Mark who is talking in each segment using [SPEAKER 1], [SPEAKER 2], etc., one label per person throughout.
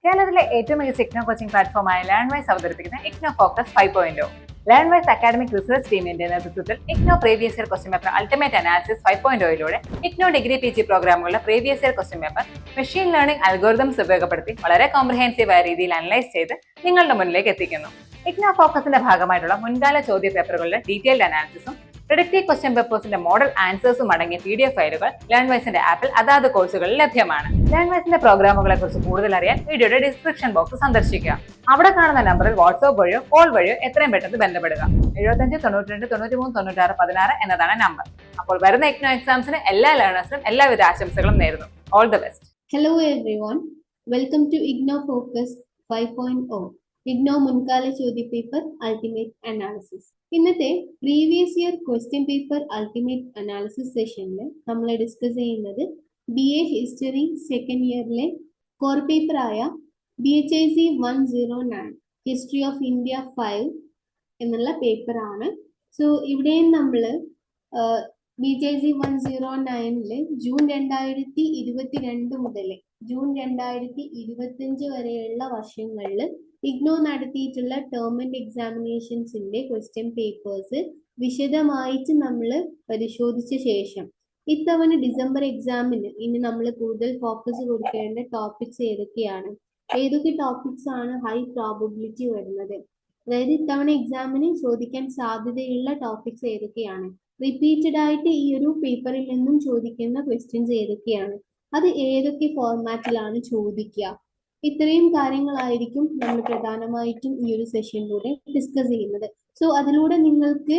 [SPEAKER 1] കേരളത്തിലെ ഏറ്റവും മികച്ച ഇഗ്നോ കോച്ചിംഗ് പ്ലാറ്റ്ഫോമായ ലേൺവൈസ് അവതരിപ്പിക്കുന്ന IGNOU focus 5.0. Learnwise academic research ടീമിന്റെ നേതൃത്വത്തിൽ IGNOU previous year question paper ultimate analysis 5.0യിലൂടെ ഇഗ്നോ ഡിഗ്രി PG പ്രോഗ്രാമുകളുടെ previous year question paper machine learning algorithms ഉപയോഗപ്പെടുത്തി വളരെ കോംപ്രിഹെൻസീവായ രീതിയിൽ അനലൈസ് ചെയ്ത് നിങ്ങളുടെ മുന്നിലേക്ക് എത്തിക്കുന്നു. ഇഗ്നോ ഫോക്കസിന്റെ ഭാഗമായിട്ടുള്ള മുൻകാല ചോദ്യ പേപ്പറുകളുടെ ഡീറ്റെയിൽഡ് അനാലിസിസും പ്രിഡിക്റ്റീവ് ക്വസ്റ്റ്യൻ പേപ്പേഴ്സിന്റെ മോഡൽ ആൻസേഴ്സും അടങ്ങിയ PDF ഫയലുകൾ ലേൺവൈസിന്റെ ആപ്പിൽ അതാത് കോഴ്സുകളിൽ ലഭ്യമാണ്. ലേൺവൈസിന്റെ പ്രോഗ്രാമുകളെ കുറിച്ച് കൂടുതൽ അറിയാൻ വീഡിയോയുടെ ഡിസ്ക്രിപ്ഷൻ ബോക്സ് സന്ദർശിക്കുക. അവിടെ കാണുന്ന നമ്പറിൽ വാട്സ്ആപ്പ് വഴിയോ കോൾ വഴിയോ എത്രയും പെട്ടെന്ന് ബന്ധപ്പെടുക. 75 92 93 96 16 എന്നതാണ് നമ്പർ. അപ്പോൾ വരുന്ന ഇഗ്നോ എക്സാംസിന് എല്ലാ ലേണേഴ്സിനും എല്ലാവിധ ആശംസകളും നേരുന്നു. All the best.
[SPEAKER 2] Hello everyone, welcome to IGNO Focus 5.0 IGNO മുൻകാല ചോദ്യപേപ്പർ അൾട്ടിമേറ്റ് അനാലിസിസ്. ഇന്നത്തെ previous year question paper ultimate analysis സെഷനിൽ നമ്മൾ ഡിസ്കസ് ചെയ്യുന്നത് BA ഹിസ്റ്ററി സെക്കൻഡ് ഇയറിലെ കോർ പേപ്പറായ BHIC 109 ഹിസ്റ്ററി ഓഫ് ഇന്ത്യ 5 എന്നുള്ള പേപ്പറാണ്. സോ ഇവിടെയും നമ്മൾ BHIC 109 ജൂൺ 2022 മുതൽ ജൂൺ 2025 വരെയുള്ള വർഷങ്ങളിൽ ഇഗ്നോ നടത്തിയിട്ടുള്ള ടേം ആൻഡ് എക്സാമിനേഷൻസിന്റെ ക്വസ്റ്റ്യൻ പേപ്പേഴ്സ് വിശദമായിട്ട് നമ്മൾ പരിശോധിച്ച ശേഷം ഇത്തവണ ഡിസംബർ എക്സാമിന് ഇനി നമ്മൾ കൂടുതൽ ഫോക്കസ് കൊടുക്കേണ്ട ടോപ്പിക്സ് ഏതൊക്കെ ടോപ്പിക്സ് ആണ് ഹൈ പ്രോബബിലിറ്റി വരുന്നത്, അതായത് ഇത്തവണ എക്സാമിന് ചോദിക്കാൻ സാധ്യതയുള്ള ടോപ്പിക്സ് ഏതൊക്കെയാണ്, റിപ്പീറ്റഡ് ആയിട്ട് ഈ ഒരു പേപ്പറിൽ നിന്നും ചോദിക്കുന്ന ക്വസ്റ്റ്യൻസ് ഏതൊക്കെയാണ്, അത് ഏതൊക്കെ ഫോർമാറ്റിലാണ് ചോദിക്കുക, ഇത്രയും കാര്യങ്ങളായിരിക്കും നമ്മൾ പ്രധാനമായിട്ടും ഈ ഒരു സെഷനിലൂടെ ഡിസ്കസ് ചെയ്യുന്നത്. സോ അതിലൂടെ നിങ്ങൾക്ക്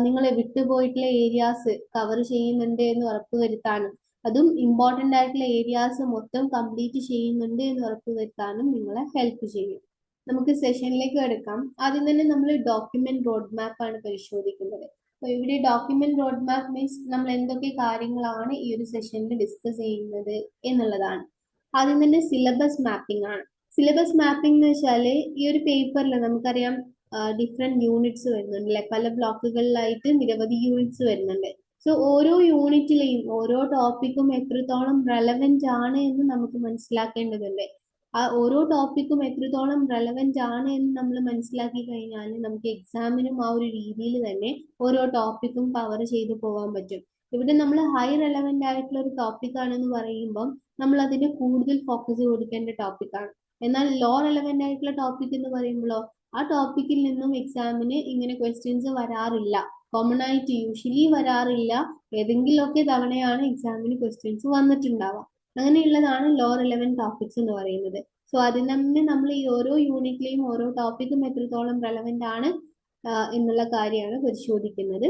[SPEAKER 2] നിങ്ങളെ വിട്ടുപോയിട്ടുള്ള ഏരിയാസ് കവർ ചെയ്യുന്നുണ്ട് എന്ന് ഉറപ്പുവരുത്താനും അതും ഇമ്പോർട്ടൻ്റ് ആയിട്ടുള്ള ഏരിയാസ് മൊത്തം കംപ്ലീറ്റ് ചെയ്യുന്നുണ്ട് എന്ന് ഉറപ്പുവരുത്താനും നിങ്ങളെ ഹെൽപ്പ് ചെയ്യും. നമുക്ക് സെഷനിലേക്ക് എടുക്കാം. ആദ്യം തന്നെ നമ്മൾ ഡോക്യുമെന്റ് റോഡ് മാപ്പ് ആണ് പരിശോധിക്കുന്നത്. അപ്പോൾ ഇവിടെ ഡോക്യുമെന്റ് റോഡ് മാപ്പ് മീൻസ് നമ്മൾ എന്തൊക്കെ കാര്യങ്ങളാണ് ഈ ഒരു സെഷനിൽ ഡിസ്കസ് ചെയ്യുന്നത് എന്നുള്ളതാണ്. ആദ്യം തന്നെ സിലബസ് മാപ്പിംഗ് ആണ്. സിലബസ് മാപ്പിംഗ് എന്ന് വെച്ചാൽ ഈ ഒരു പേപ്പറിൽ നമുക്കറിയാം ഡിഫറെന്റ് യൂണിറ്റ്സ് വരുന്നുണ്ട് അല്ലെ, പല ബ്ലോക്കുകളിലായിട്ട് നിരവധി യൂണിറ്റ്സ് വരുന്നുണ്ട്. സോ ഓരോ യൂണിറ്റിലെയും ഓരോ ടോപ്പിക്കും എത്രത്തോളം റെലവെന്റ് ആണ് എന്ന് നമുക്ക് മനസ്സിലാക്കേണ്ടതുണ്ട്. ആ ഓരോ ടോപ്പിക്കും എത്രത്തോളം റെലവെന്റ് ആണ് എന്ന് നമ്മൾ മനസ്സിലാക്കി കഴിഞ്ഞാൽ നമുക്ക് എക്സാമിനും ആ ഒരു രീതിയിൽ തന്നെ ഓരോ ടോപ്പിക്കും കവർ ചെയ്തു പോകാൻ പറ്റും. ഇവിടെ നമ്മൾ ഹൈ റെലവെന്റ് ആയിട്ടുള്ള ഒരു ടോപ്പിക് ആണെന്ന് പറയുമ്പം നമ്മൾ അതിന് കൂടുതൽ ഫോക്കസ് കൊടുക്കേണ്ട ടോപ്പിക്കാണ്. എന്നാൽ ലോ റെലവെന്റ് ആയിട്ടുള്ള ടോപ്പിക് എന്ന് പറയുമ്പോഴോ ആ ടോപ്പിക്കിൽ നിന്നും എക്സാമിന് ഇങ്ങനെ ക്വസ്റ്റ്യൻസ് വരാറില്ല, കോമൺ ആയിട്ട് യൂഷ്വലി വരാറില്ല, ഏതെങ്കിലുമൊക്കെ തവണയാണ് എക്സാമിന് ക്വസ്റ്റ്യൻസ് വന്നിട്ടുണ്ടാവുക. അങ്ങനെയുള്ളതാണ് ലോ റെലവെന്റ് ടോപ്പിക്സ് എന്ന് പറയുന്നത്. സോ അതിൽ തന്നെ നമ്മൾ ഈ ഓരോ യൂണിറ്റിലെയും ഓരോ ടോപ്പിക്കും എത്രത്തോളം റെലവെന്റ് ആണ് എന്നുള്ള കാര്യമാണ് പരിശോധിക്കുന്നത്.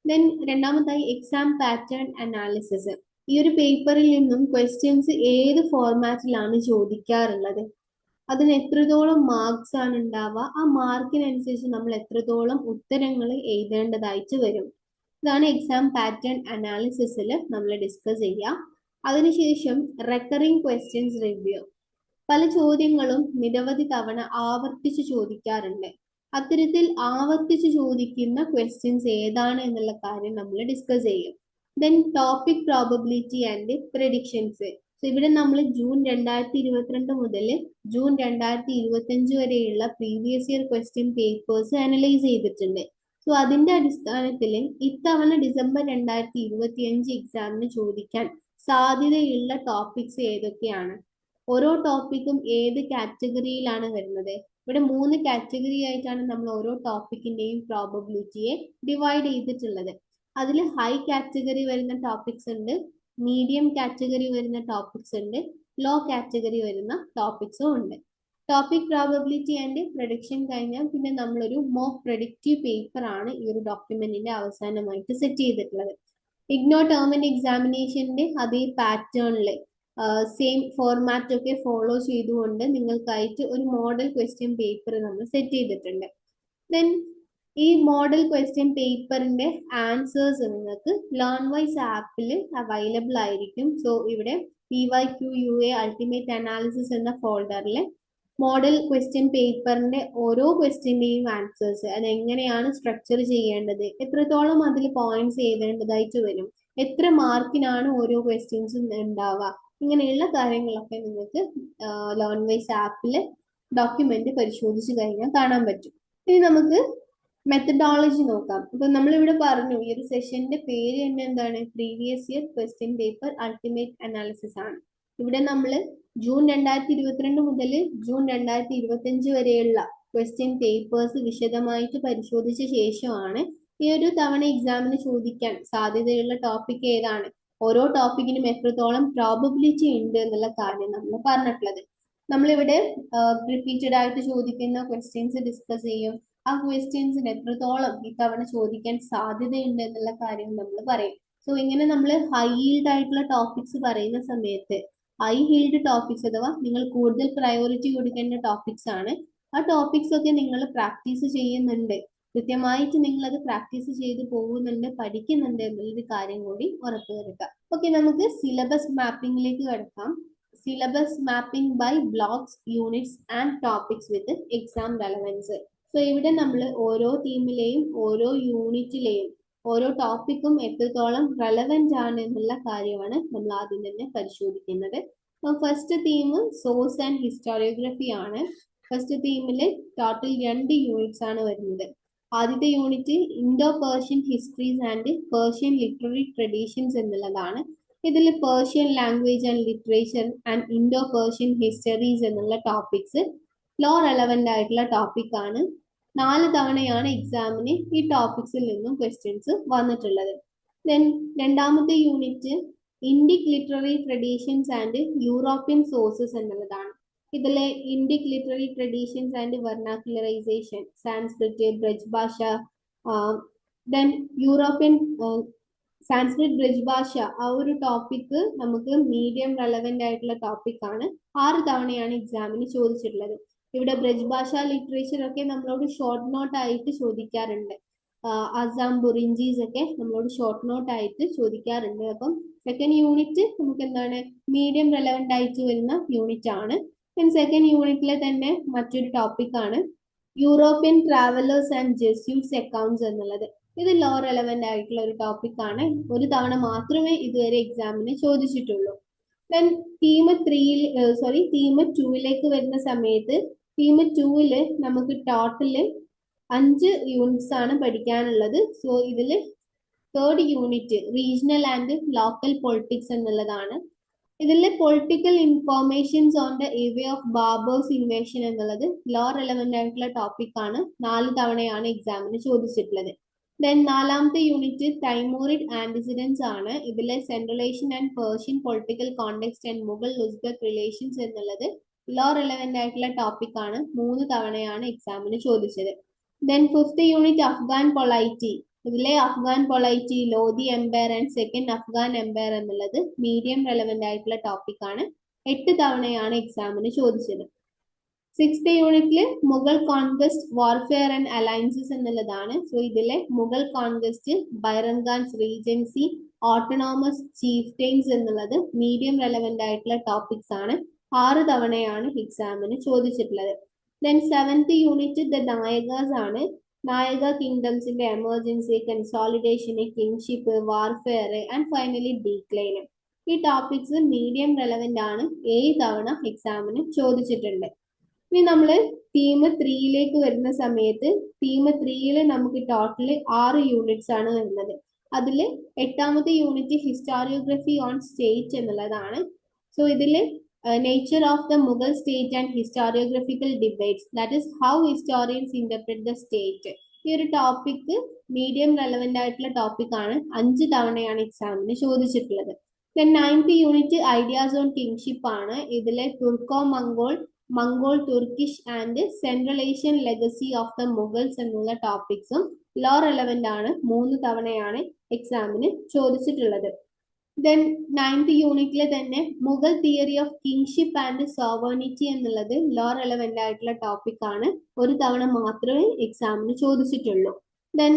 [SPEAKER 2] ദെൻ രണ്ടാമതായി എക്സാം പാറ്റേൺ അനാലിസിസ്. ഈ ഒരു പേപ്പറിൽ നിന്നും ക്വസ്റ്റ്യൻസ് ഏത് ഫോർമാറ്റിലാണ് ചോദിക്കാറുള്ളത്, അതിന് എത്രത്തോളം മാർക്സ് ആണ് ഉണ്ടാവുക, ആ മാർക്കിനനുസരിച്ച് നമ്മൾ എത്രത്തോളം ഉത്തരങ്ങൾ എഴുതേണ്ടതായിട്ട് വരും. ഇതാണ് എക്സാം പാറ്റേൺ അനാലിസിസിൽ നമ്മൾ ഡിസ്കസ് ചെയ്യുക. അതിനുശേഷം റെക്കറിംഗ് ക്വസ്റ്റ്യൻസ് റിവ്യൂ. പല ചോദ്യങ്ങളും നിരവധി തവണ ആവർത്തിച്ച് ചോദിക്കാറുണ്ട്. അത്തരത്തിൽ ആവർത്തിച്ച് ചോദിക്കുന്ന ക്വസ്റ്റ്യൻസ് ഏതാണ് എന്നുള്ള കാര്യം നമ്മൾ ഡിസ്കസ് ചെയ്യും. Then topic probability and predictions. So ഇവിടെ നമ്മൾ ജൂൺ 2022 മുതൽ ജൂൺ 2025 വരെയുള്ള previous year question papers analyse ചെയ്തിട്ടുണ്ട്. സോ അതിന്റെ അടിസ്ഥാനത്തിൽ ഇത്തവണ ഡിസംബർ 2025 എക്സാമിന് ചോദിക്കാൻ സാധ്യതയുള്ള ടോപ്പിക്സ് ഏതൊക്കെയാണ്, ഓരോ ടോപ്പിക്കും ഏത് കാറ്റഗറിയിലാണ് വരുന്നത്. ഇവിടെ 3 കാറ്റഗറി ആയിട്ടാണ് നമ്മൾ ഓരോ ടോപ്പിക്കിന്റെയും പ്രോബബിലിറ്റിയെ ഡിവൈഡ് ചെയ്തിട്ടുള്ളത്. അതിൽ ഹൈ കാറ്റഗറി വരുന്ന ടോപ്പിക്സ് ഉണ്ട്, മീഡിയം കാറ്റഗറി വരുന്ന ടോപ്പിക്സ് ഉണ്ട്, ലോ കാറ്റഗറി വരുന്ന ടോപ്പിക്സും ഉണ്ട്. ടോപ്പിക് പ്രോബബിലിറ്റി ആൻഡ് പ്രഡിക്ഷൻ കഴിഞ്ഞാൽ പിന്നെ നമ്മളൊരു മോക്ക് പ്രഡിക്റ്റീവ് പേപ്പർ ആണ് ഈ ഒരു ഡോക്യുമെന്റിന്റെ അവസാനമായിട്ട് സെറ്റ് ചെയ്തിട്ടുള്ളത്. ഇഗ്നോ ടേം ആൻഡ് എക്സാമിനേഷന്റെ അതേ പാറ്റേണിൽ സെയിം ഫോർമാറ്റ് ഒക്കെ ഫോളോ ചെയ്തുകൊണ്ട് നിങ്ങൾക്കായിട്ട് ഒരു മോഡൽ ക്വസ്റ്റ്യൻ പേപ്പർ നമ്മൾ സെറ്റ് ചെയ്തിട്ടുണ്ട്. ദെൻ ഈ മോഡൽ ക്വസ്റ്റ്യൻ പേപ്പറിന്റെ ആൻസേഴ്സ് നിങ്ങൾക്ക് ലേൺവൈസ് ആപ്പിൽ അവൈലബിൾ ആയിരിക്കും. സോ ഇവിടെ PYQUA അൾട്ടിമേറ്റ് അനാലിസിസ് എന്ന ഫോൾഡറിൽ മോഡൽ ക്വസ്റ്റ്യൻ പേപ്പറിന്റെ ഓരോ ക്വസ്റ്റ്യന്റെയും ആൻസേഴ്സ്, അതെങ്ങനെയാണ് സ്ട്രക്ചർ ചെയ്യേണ്ടത്, എത്രത്തോളം അതിൽ പോയിന്റ്സ് എഴുതേണ്ടതായിട്ട് വരും, എത്ര മാർക്കിനാണ് ഓരോ ക്വസ്റ്റ്യൻസും ഉണ്ടാവുക, ഇങ്ങനെയുള്ള കാര്യങ്ങളൊക്കെ നിങ്ങൾക്ക് ലേൺ വൈസ് ആപ്പിൽ ഡോക്യുമെന്റ് പരിശോധിച്ച് കഴിഞ്ഞാൽ കാണാൻ പറ്റും. ഇനി നമുക്ക് മെത്തഡോളജി നോക്കാം. അപ്പൊ നമ്മളിവിടെ പറഞ്ഞു ഈ ഒരു സെഷന്റെ പേര് തന്നെ എന്താണ്, previous year question paper ultimate analysis ആണ്. ഇവിടെ നമ്മൾ ജൂൺ 2022 മുതൽ ജൂൺ 2025 വരെയുള്ള ക്വസ്റ്റ്യൻ പേപ്പേഴ്സ് വിശദമായിട്ട് പരിശോധിച്ച ശേഷമാണ് ഈ ഒരു തവണ എക്സാമിന് ചോദിക്കാൻ സാധ്യതയുള്ള ടോപ്പിക് ഏതാണ്, ഓരോ ടോപ്പിക്കിനും എത്രത്തോളം പ്രോബബിലിറ്റി ഉണ്ട് എന്നുള്ള കാര്യം നമ്മൾ പറഞ്ഞിട്ടുള്ളത്. നമ്മളിവിടെ റിപ്പീറ്റഡ് ആയിട്ട് ചോദിക്കുന്ന ക്വസ്റ്റ്യൻസ് ഡിസ്കസ് ചെയ്യും. ആ ക്വസ്റ്റ്യൻസിന് എത്രത്തോളം ഇത്തവണ ചോദിക്കാൻ സാധ്യതയുണ്ട് എന്നുള്ള കാര്യം നമ്മൾ പറയും. സോ ഇങ്ങനെ നമ്മൾ ഹൈ ഹീൽഡ് ആയിട്ടുള്ള ടോപ്പിക്സ് പറയുന്ന സമയത്ത് ഹൈ ഹീൽഡ് ടോപ്പിക്സ് അഥവാ നിങ്ങൾ കൂടുതൽ പ്രയോറിറ്റി കൊടുക്കേണ്ട ടോപ്പിക്സ് ആണ്. ആ ടോപ്പിക്സ് ഒക്കെ നിങ്ങൾ പ്രാക്ടീസ് ചെയ്യുന്നുണ്ട്, കൃത്യമായിട്ട് നിങ്ങൾ അത് പ്രാക്ടീസ് ചെയ്ത് പോകുന്നുണ്ട്, പഠിക്കുന്നുണ്ട് എന്നുള്ളൊരു കാര്യം കൂടി ഉറപ്പുവരുത്തുക. ഓക്കെ, നമുക്ക് സിലബസ് മാപ്പിംഗിലേക്ക് കിടക്കാം. Syllabus mapping by blocks, units and topics with exam relevance. So ഇവിടെ നമ്മൾ ഓരോ തീമിലെയും ഓരോ യൂണിറ്റിലെയും ഓരോ ടോപ്പിക്കും എത്രത്തോളം റെലവെന്റ് ആണ് എന്നുള്ള കാര്യമാണ് നമ്മൾ ആദ്യം തന്നെ പരിശോധിക്കുന്നത്. First theme source and historiography ആണ്. ഫസ്റ്റ് തീമിൽ ടോട്ടൽ 2 യൂണിറ്റ്സ് ആണ് വരുന്നത്. ആദ്യത്തെ unit Indo Persian histories and Persian literary traditions എന്നുള്ളതാണ്. ഇതിൽ Persian language and literature and Indo Persian histories എന്നുള്ള ടോപ്പിക്സ് ലോ റെലവെന്റ് ആയിട്ടുള്ള ടോപ്പിക് ആണ്. 4 തവണയാണ് എക്സാമിന് ഈ ടോപ്പിക്സിൽ നിന്നും ക്വസ്റ്റ്യൻസ് വന്നിട്ടുള്ളത്. ദെൻ രണ്ടാമത്തെ unit Indic literary traditions and European sources എന്നുള്ളതാണ്. ഇതിലെ Indic literary traditions and vernacularisation, Sanskrit, Braj Bhasha, then European Sanskrit, Braj ഭാഷ, ആ ഒരു ടോപ്പിക്ക് നമുക്ക് മീഡിയം റെലവെന്റ് ആയിട്ടുള്ള ടോപ്പിക് ആണ്. 6 തവണയാണ് എക്സാമിന് ചോദിച്ചിട്ടുള്ളത്. ഇവിടെ ബ്രജ് ഭാഷ ലിറ്ററേച്ചർ ഒക്കെ നമ്മളോട് ഷോർട്ട് നോട്ട് ആയിട്ട് ചോദിക്കാറുണ്ട്. അസാം ബുറിഞ്ചീസ് ഒക്കെ നമ്മളോട് ഷോർട്ട് നോട്ട് ആയിട്ട് ചോദിക്കാറുണ്ട്. അപ്പം സെക്കൻഡ് യൂണിറ്റ് നമുക്ക് എന്താണ് മീഡിയം റെലവെന്റ് ആയിട്ട് വരുന്ന യൂണിറ്റ് ആണ്. സെക്കൻഡ് യൂണിറ്റിലെ തന്നെ മറ്റൊരു ടോപ്പിക് ആണ് European travellers and Jesuits accounts എന്നുള്ളത്. ഇത് ലോ റെലവെന്റ് ആയിട്ടുള്ള ഒരു ടോപ്പിക് ആണ്. ഒരു തവണ മാത്രമേ ഇതുവരെ എക്സാമിന് ചോദിച്ചിട്ടുള്ളൂ. ദെൻ തീം 2ലേക്ക് വരുന്ന സമയത്ത് തീം 2 നമുക്ക് ടോട്ടല് 5 യൂണിറ്റ്സ് ആണ് പഠിക്കാനുള്ളത്. സോ ഇതിൽ third unit regional and local politics എന്നുള്ളതാണ്. ഇതിൽ political informations on the eve of Babur's invasion എന്നുള്ളത് ലോ റെലവെന്റ് ആയിട്ടുള്ള ടോപ്പിക് ആണ്. 4 തവണയാണ് എക്സാമിന് ചോദിച്ചിട്ടുള്ളത്. ദെൻ നാലാമത്തെ യൂണിറ്റ് തൈമൂറിഡ് ആന്റിസിഡൻസ് ആണ്. ഇതിലെ Central Asian and Persian political context and Mughal Uzbek relations എന്നുള്ളത് ലോ റെലവെന്റ് ആയിട്ടുള്ള ടോപ്പിക് ആണ്. 3 തവണയാണ് എക്സാമിന് ചോദിച്ചത്. Then fifth unit Afghan polity. ഇതിലെ Afghan polity, Lodhi empire and second Afghan empire എന്നുള്ളത് മീഡിയം റെലവെന്റ് ആയിട്ടുള്ള ടോപ്പിക് ആണ്. 8 തവണയാണ് എക്സാമിന് ചോദിച്ചത്. സിക്സ്ത് യൂണിറ്റിൽ Mughal conquest, warfare and alliances എന്നുള്ളതാണ്. സോ ഇതിലെ Mughal conquest, Bairam Khan's regency, autonomous chieftains എന്നുള്ളത് മീഡിയം റെലവെന്റ് ആയിട്ടുള്ള ടോപ്പിക്സ് ആണ്. 6 തവണയാണ് എക്സാമിന് ചോദിച്ചിട്ടുള്ളത്. Then seventh unit the Nayakas ആണ്. നായക കിങ്ഡംസിന്റെ എമർജൻസി, കൺസോളിഡേഷന്, kingship, warfare and finally decline. ഈ ടോപ്പിക്സ് മീഡിയം റെലവെന്റ് ആണ്. 7 തവണ എക്സാമിന് ചോദിച്ചിട്ടുണ്ട്. ഇനി നമ്മൾ തീം 3ലേക്ക് വരുന്ന സമയത്ത് തീം 3യിൽ നമുക്ക് ടോട്ടല് 6 യൂണിറ്റ്സ് ആണ് വരുന്നത്. അതിൽ 8ാമത്തെ യൂണിറ്റ് ഹിസ്റ്റോറിയോഗ്രഫി ഓൺ സ്റ്റേറ്റ് എന്നുള്ളതാണ്. സോ ഇതില് nature of the Mughal state and historiographical debates, that is how historians interpret the state. ഈ ഒരു ടോപ്പിക് മീഡിയം റെലവെന്റ് ആയിട്ടുള്ള ടോപ്പിക് ആണ്. 5 തവണയാണ് എക്സാമിന് ചോദിച്ചിട്ടുള്ളത്. Then 9th unit ideas on kingship ആണ്. ഇതിലെ Turco Mongol, Mongol Turkish and central Asian legacy of the Mughals എന്നുള്ള ടോപ്പിക്സും ലോ റെലവെന്റ് ആണ്. 3 തവണയാണ് എക്സാമിന് ചോദിച്ചിട്ടുള്ളത്. ദെൻ 9th യൂണിറ്റിലെ തന്നെ Mughal theory of kingship and sovereignty എന്നുള്ളത് ലോ റെലവെന്റ് ആയിട്ടുള്ള ടോപ്പിക് ആണ്. 1 തവണ മാത്രമേ എക്സാമിന് ചോദിച്ചിട്ടുള്ളൂ. ദെൻ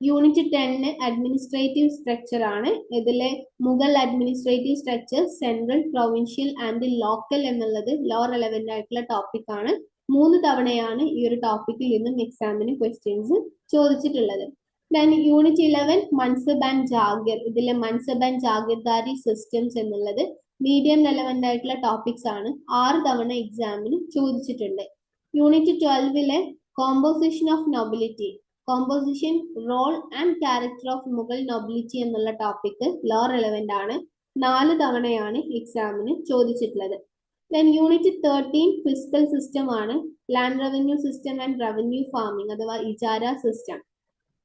[SPEAKER 2] യൂണിറ്റ് 10 അഡ്മിനിസ്ട്രേറ്റീവ് സ്ട്രക്ചർ ആണ്. ഇതിലെ Mughal administrative structure, central, provincial and local എന്നുള്ളത് ലോ റെലവെന്റ് ആയിട്ടുള്ള ടോപ്പിക് ആണ്. 3 തവണയാണ് ഈ ഒരു ടോപ്പിക്കിൽ നിന്നും എക്സാമിന് ക്വസ്റ്റ്യൻസ് ചോദിച്ചിട്ടുള്ളത്. Then unit 11 mansab and jagir. ഇതിലെ മൻസബ് ആൻഡ് ജാഗിർദാരി സിസ്റ്റംസ് എന്നുള്ളത് മീഡിയം റെലവെന്റ് ആയിട്ടുള്ള ടോപ്പിക്സ് ആണ് 6 തവണ എക്സാമിന് ചോദിച്ചിട്ടുണ്ട്. Unit 12 composition of nobility, composition, role and character of Mughal nobility എന്നുള്ള ടോപ്പിക് ലോ റെലവെന്റ് ആണ്. 4 തവണയാണ് എക്സാമിന് ചോദിച്ചിട്ടുള്ളത്. ദെൻ യൂണിറ്റ് 13 ഫിസിക്കൽ സിസ്റ്റം ആണ്. Land revenue system and revenue farming അഥവാ ഇജാര സിസ്റ്റം.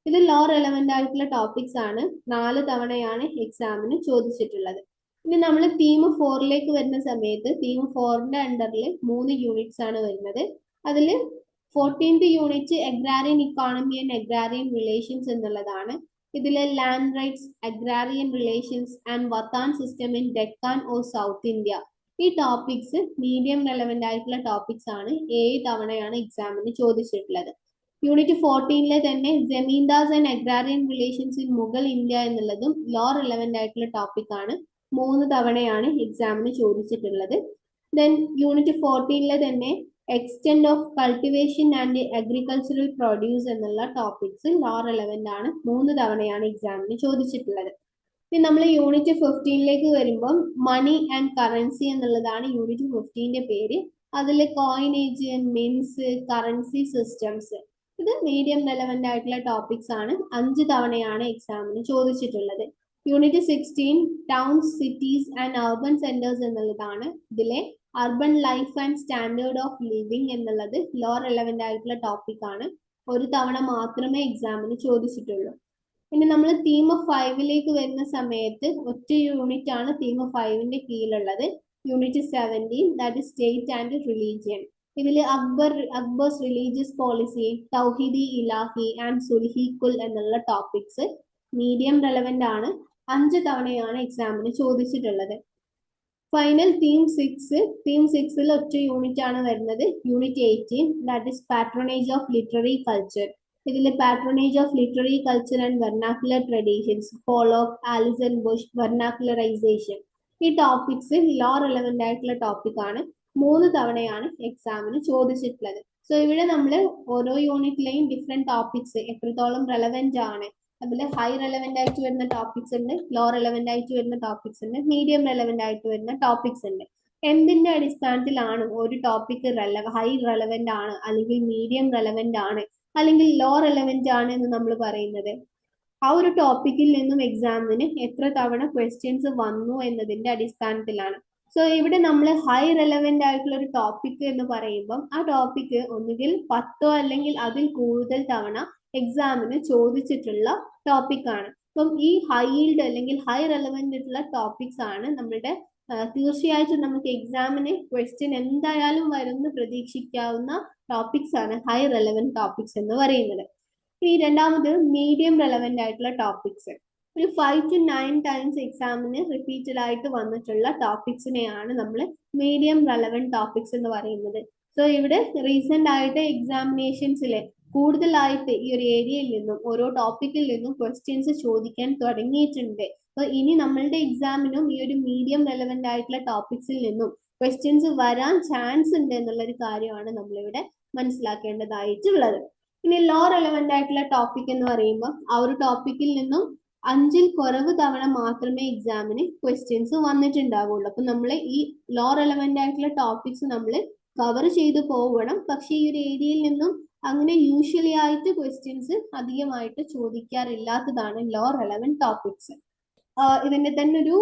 [SPEAKER 2] ഇത് ലോ റെലവെന്റ് ആയിട്ടുള്ള ടോപ്പിക്സ് ആണ്. 4 തവണയാണ് എക്സാമിന് ചോദിച്ചിട്ടുള്ളത്. ഇനി നമ്മൾ തീം 4ലേക്ക് വരുന്ന സമയത്ത് തീം 4ന്റെ അണ്ടറിൽ 3 യൂണിറ്റ്സ് ആണ് വരുന്നത്. അതിൽ 14th unit agrarian economy and agrarian relations എന്നുള്ളതാണ്. ഇതിലെ land rights, agrarian relations and watan system in Deccan or south India, ഈ ടോപ്പിക്സ് മീഡിയം റെലവെന്റ് ആയിട്ടുള്ള ടോപ്പിക്സ് ആണ്. 7 തവണയാണ് എക്സാമിന് ചോദിച്ചിട്ടുള്ളത്. യൂണിറ്റ് 14 തന്നെ zamindars and agrarian relations in Mughal India എന്നുള്ളതും ലോ റെലവെന്റ് ആയിട്ടുള്ള ടോപ്പിക് ആണ്. 3 തവണയാണ് എക്സാമിന് ചോദിച്ചിട്ടുള്ളത്. ദെൻ യൂണിറ്റ് 14 തന്നെ extent of cultivation and agricultural produce എന്നുള്ള ടോപ്പിക്സ് ലോ റെലവെന്റ് ആണ്. 3 തവണയാണ് എക്സാമിന് ചോദിച്ചിട്ടുള്ളത്. ഇനി നമ്മൾ യൂണിറ്റ് 15ലേക്ക് വരുമ്പോൾ മണി ആൻഡ് കറൻസി എന്നുള്ളതാണ് യൂണിറ്റ് 15ന്റെ പേര്. അതിൽ കോയിനേജ്, മിൻസ്, കറൻസി സിസ്റ്റംസ്, ഇത് മീഡിയം റെലവെന്റ് ആയിട്ടുള്ള ടോപ്പിക്സ് ആണ്. 5 തവണയാണ് എക്സാമിന് ചോദിച്ചിട്ടുള്ളത്. Unit 16 towns, cities and urban centres എന്നുള്ളതാണ്. ഇതിലെ urban life and standard of living എന്നുള്ളത് ലോ റെലവെന്റ് ആയിട്ടുള്ള ടോപ്പിക് ആണ്. 1 തവണ മാത്രമേ എക്സാമിന് ചോദിച്ചിട്ടുള്ളൂ. ഇനി നമ്മൾ തീം 5ലേക്ക് വരുന്ന സമയത്ത് ഒറ്റ യൂണിറ്റ് ആണ് തീം 5ന്റെ കീഴിലുള്ളത്. Unit 17 that is state and religion. ഇതിൽ Akbar's religious policy, Tauhidi Ilahi and Sulhi Kul എന്നുള്ള ടോപ്പിക്സ് മീഡിയം റെലവെന്റ് ആണ്. 5 തവണയാണ് എക്സാമിന് ചോദിച്ചിട്ടുള്ളത്. ഫൈനൽ തീം 6, തീം 6ൽ ഒറ്റ യൂണിറ്റ് ആണ് വരുന്നത്. Unit 18 that is patronage of literary culture. ഇതിൽ patronage of literary culture and vernacular traditions, Pollock, Allison Busch, vernacularisation, ഈ ടോപ്പിക്സ് ലോ റെലവെന്റ് ആയിട്ടുള്ള ടോപ്പിക് ആണ്. 3 തവണയാണ് എക്സാമിന് ചോദിച്ചിട്ടുള്ളത്. സോ ഇവിടെ നമ്മൾ ഓരോ യൂണിറ്റിലെയും ഡിഫറെന്റ് ടോപ്പിക്സ് എത്രത്തോളം റെലവെന്റ് ആണ്, അതിൽ ഹൈ റെലവെന്റ് ആയിട്ട് വരുന്ന ടോപ്പിക്സ് ഉണ്ട്, ലോ റെലവെന്റ് ആയിട്ട് വരുന്ന ടോപ്പിക്സ് ഉണ്ട്, മീഡിയം റെലവെന്റ് ആയിട്ട് വരുന്ന ടോപ്പിക്സ് ഉണ്ട്. എന്തിന്റെ അടിസ്ഥാനത്തിലാണ് ഒരു ടോപ്പിക് ഹൈ റെലവെന്റ് ആണ്, അല്ലെങ്കിൽ മീഡിയം റെലവെന്റ് ആണ്, അല്ലെങ്കിൽ ലോ റെലവെന്റ് ആണ് എന്ന് നമ്മൾ പറയുന്നത്? ആ ഒരു ടോപ്പിക്കിൽ നിന്നും എക്സാമിന് എത്ര തവണ ക്വസ്റ്റ്യൻസ് വന്നു എന്നതിന്റെ അടിസ്ഥാനത്തിലാണ്. സോ ഇവിടെ നമ്മൾ ഹൈ റെലവെന്റ് ആയിട്ടുള്ള ഒരു ടോപ്പിക് എന്ന് പറയുമ്പം ആ ടോപ്പിക് ഒന്നുകിൽ 10 അല്ലെങ്കിൽ അതിൽ കൂടുതൽ തവണ എക്സാമിന് ചോദിച്ചിട്ടുള്ള ടോപ്പിക് ആണ്. അപ്പം ഈ ഹൈ ഈൽഡ് അല്ലെങ്കിൽ ഹൈ റെലവെന്റ് ആയിട്ടുള്ള ടോപ്പിക്സ് ആണ് നമ്മളുടെ തീർച്ചയായിട്ടും നമുക്ക് എക്സാമിന് ക്വസ്റ്റ്യൻ എന്തായാലും വരുന്ന പ്രതീക്ഷിക്കാവുന്ന ടോപ്പിക്സ് ആണ് ഹൈ റെലവെന്റ് ടോപ്പിക്സ് എന്ന് പറയുന്നത്. ഇനി രണ്ടാമത് മീഡിയം റെലവെന്റ് ആയിട്ടുള്ള ടോപ്പിക്സ്. ഒരു 5 to 9 ടൈംസ് എക്സാമിന് റിപ്പീറ്റഡ് ആയിട്ട് വന്നിട്ടുള്ള ടോപ്പിക്സിനെയാണ് നമ്മൾ മീഡിയം റെലവെന്റ് ടോപ്പിക്സ് എന്ന് പറയുന്നത്. സോ ഇവിടെ റീസെന്റ് ആയിട്ട് എക്സാമിനേഷൻസിലെ കൂടുതലായിട്ട് ഈ ഒരു ഏരിയയിൽ നിന്നും ഓരോ ടോപ്പിക്കിൽ നിന്നും ക്വസ്റ്റ്യൻസ് ചോദിക്കാൻ തുടങ്ങിയിട്ടുണ്ട്. അപ്പൊ ഇനി നമ്മളുടെ എക്സാമിനും ഈ ഒരു മീഡിയം റെലവെന്റ് ആയിട്ടുള്ള ടോപ്പിക്സിൽ നിന്നും ക്വസ്റ്റ്യൻസ് വരാൻ ചാൻസ് ഉണ്ട് എന്നുള്ളൊരു കാര്യമാണ് നമ്മളിവിടെ മനസ്സിലാക്കേണ്ടതായിട്ടുള്ളത്. ഇനി ലോ റെലവെന്റ് ആയിട്ടുള്ള ടോപ്പിക് എന്ന് പറയുമ്പോൾ ആ ഒരു ടോപ്പിക്കിൽ നിന്നും 5ൽ കുറവ് തവണ മാത്രമേ എക്സാമിന് ക്വസ്റ്റ്യൻസ് വന്നിട്ടുണ്ടാവുള്ളൂ. അപ്പൊ നമ്മൾ ഈ ലോ റെലവെന്റ് ആയിട്ടുള്ള ടോപ്പിക്സ് നമ്മൾ കവർ ചെയ്തു പോകണം. പക്ഷെ ഈ ഒരു ഏരിയയിൽ നിന്നും അങ്ങനെ യൂഷ്വലി ആയിട്ട് ക്വസ്റ്റ്യൻസ് അധികമായിട്ട് ചോദിക്കാറില്ലാത്തതാണ് ലോ റെലവെന്റ് ടോപ്പിക്സ്. ഇതിന്റെ തന്നെ ഒരു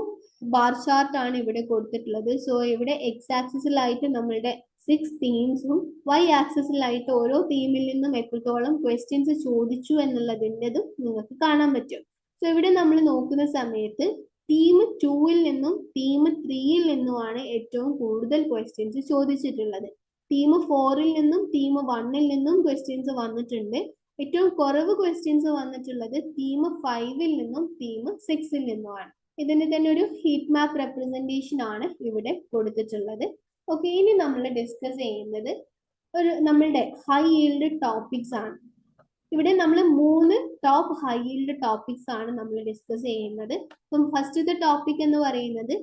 [SPEAKER 2] ബാർ ചാർട്ട് ആണ് ഇവിടെ കൊടുത്തിട്ടുള്ളത്. സോ ഇവിടെ എക്സ് ആക്സിസിലായിട്ട് നമ്മളുടെ 6 തീംസും വൈ ആക്സിസിലായിട്ട് ഓരോ തീമിൽ നിന്നും എത്രത്തോളം ക്വസ്റ്റ്യൻസ് ചോദിച്ചു എന്നുള്ളതിൻ്റെതും നിങ്ങൾക്ക് കാണാൻ പറ്റും. സോ ഇവിടെ നമ്മൾ നോക്കുന്ന സമയത്ത് തീം 2ൽ നിന്നും തീം 3ൽ നിന്നുമാണ് ഏറ്റവും കൂടുതൽ ക്വസ്റ്റ്യൻസ് ചോദിച്ചിട്ടുള്ളത്. തീം 4ൽ നിന്നും തീം 1ൽ നിന്നും ക്വസ്റ്റ്യൻസ് വന്നിട്ടുണ്ട്. ഏറ്റവും കുറവ് ക്വസ്റ്റ്യൻസ് വന്നിട്ടുള്ളത് തീം 5ൽ നിന്നും തീം 6ൽ നിന്നുമാണ്. ഇതിന്റെ തന്നെ ഒരു ഹീറ്റ് മാപ്പ് റെപ്രസെന്റേഷൻ ആണ് ഇവിടെ കൊടുത്തിട്ടുള്ളത്. ഓക്കെ, ഇനി നമ്മൾ ഡിസ്കസ് ചെയ്യുന്നത് നമ്മളുടെ ഹൈ ഈൽഡ് ടോപ്പിക്സ് ആണ്. ഇവിടെ നമ്മൾ 3 ടോപ്പ് ഹൈ ഈൽഡ് ടോപ്പിക്സ് ആണ് നമ്മൾ ഡിസ്കസ് ചെയ്യുന്നത്. അപ്പം ഫസ്റ്റത്തെ ടോപ്പിക് എന്ന് പറയുന്നത്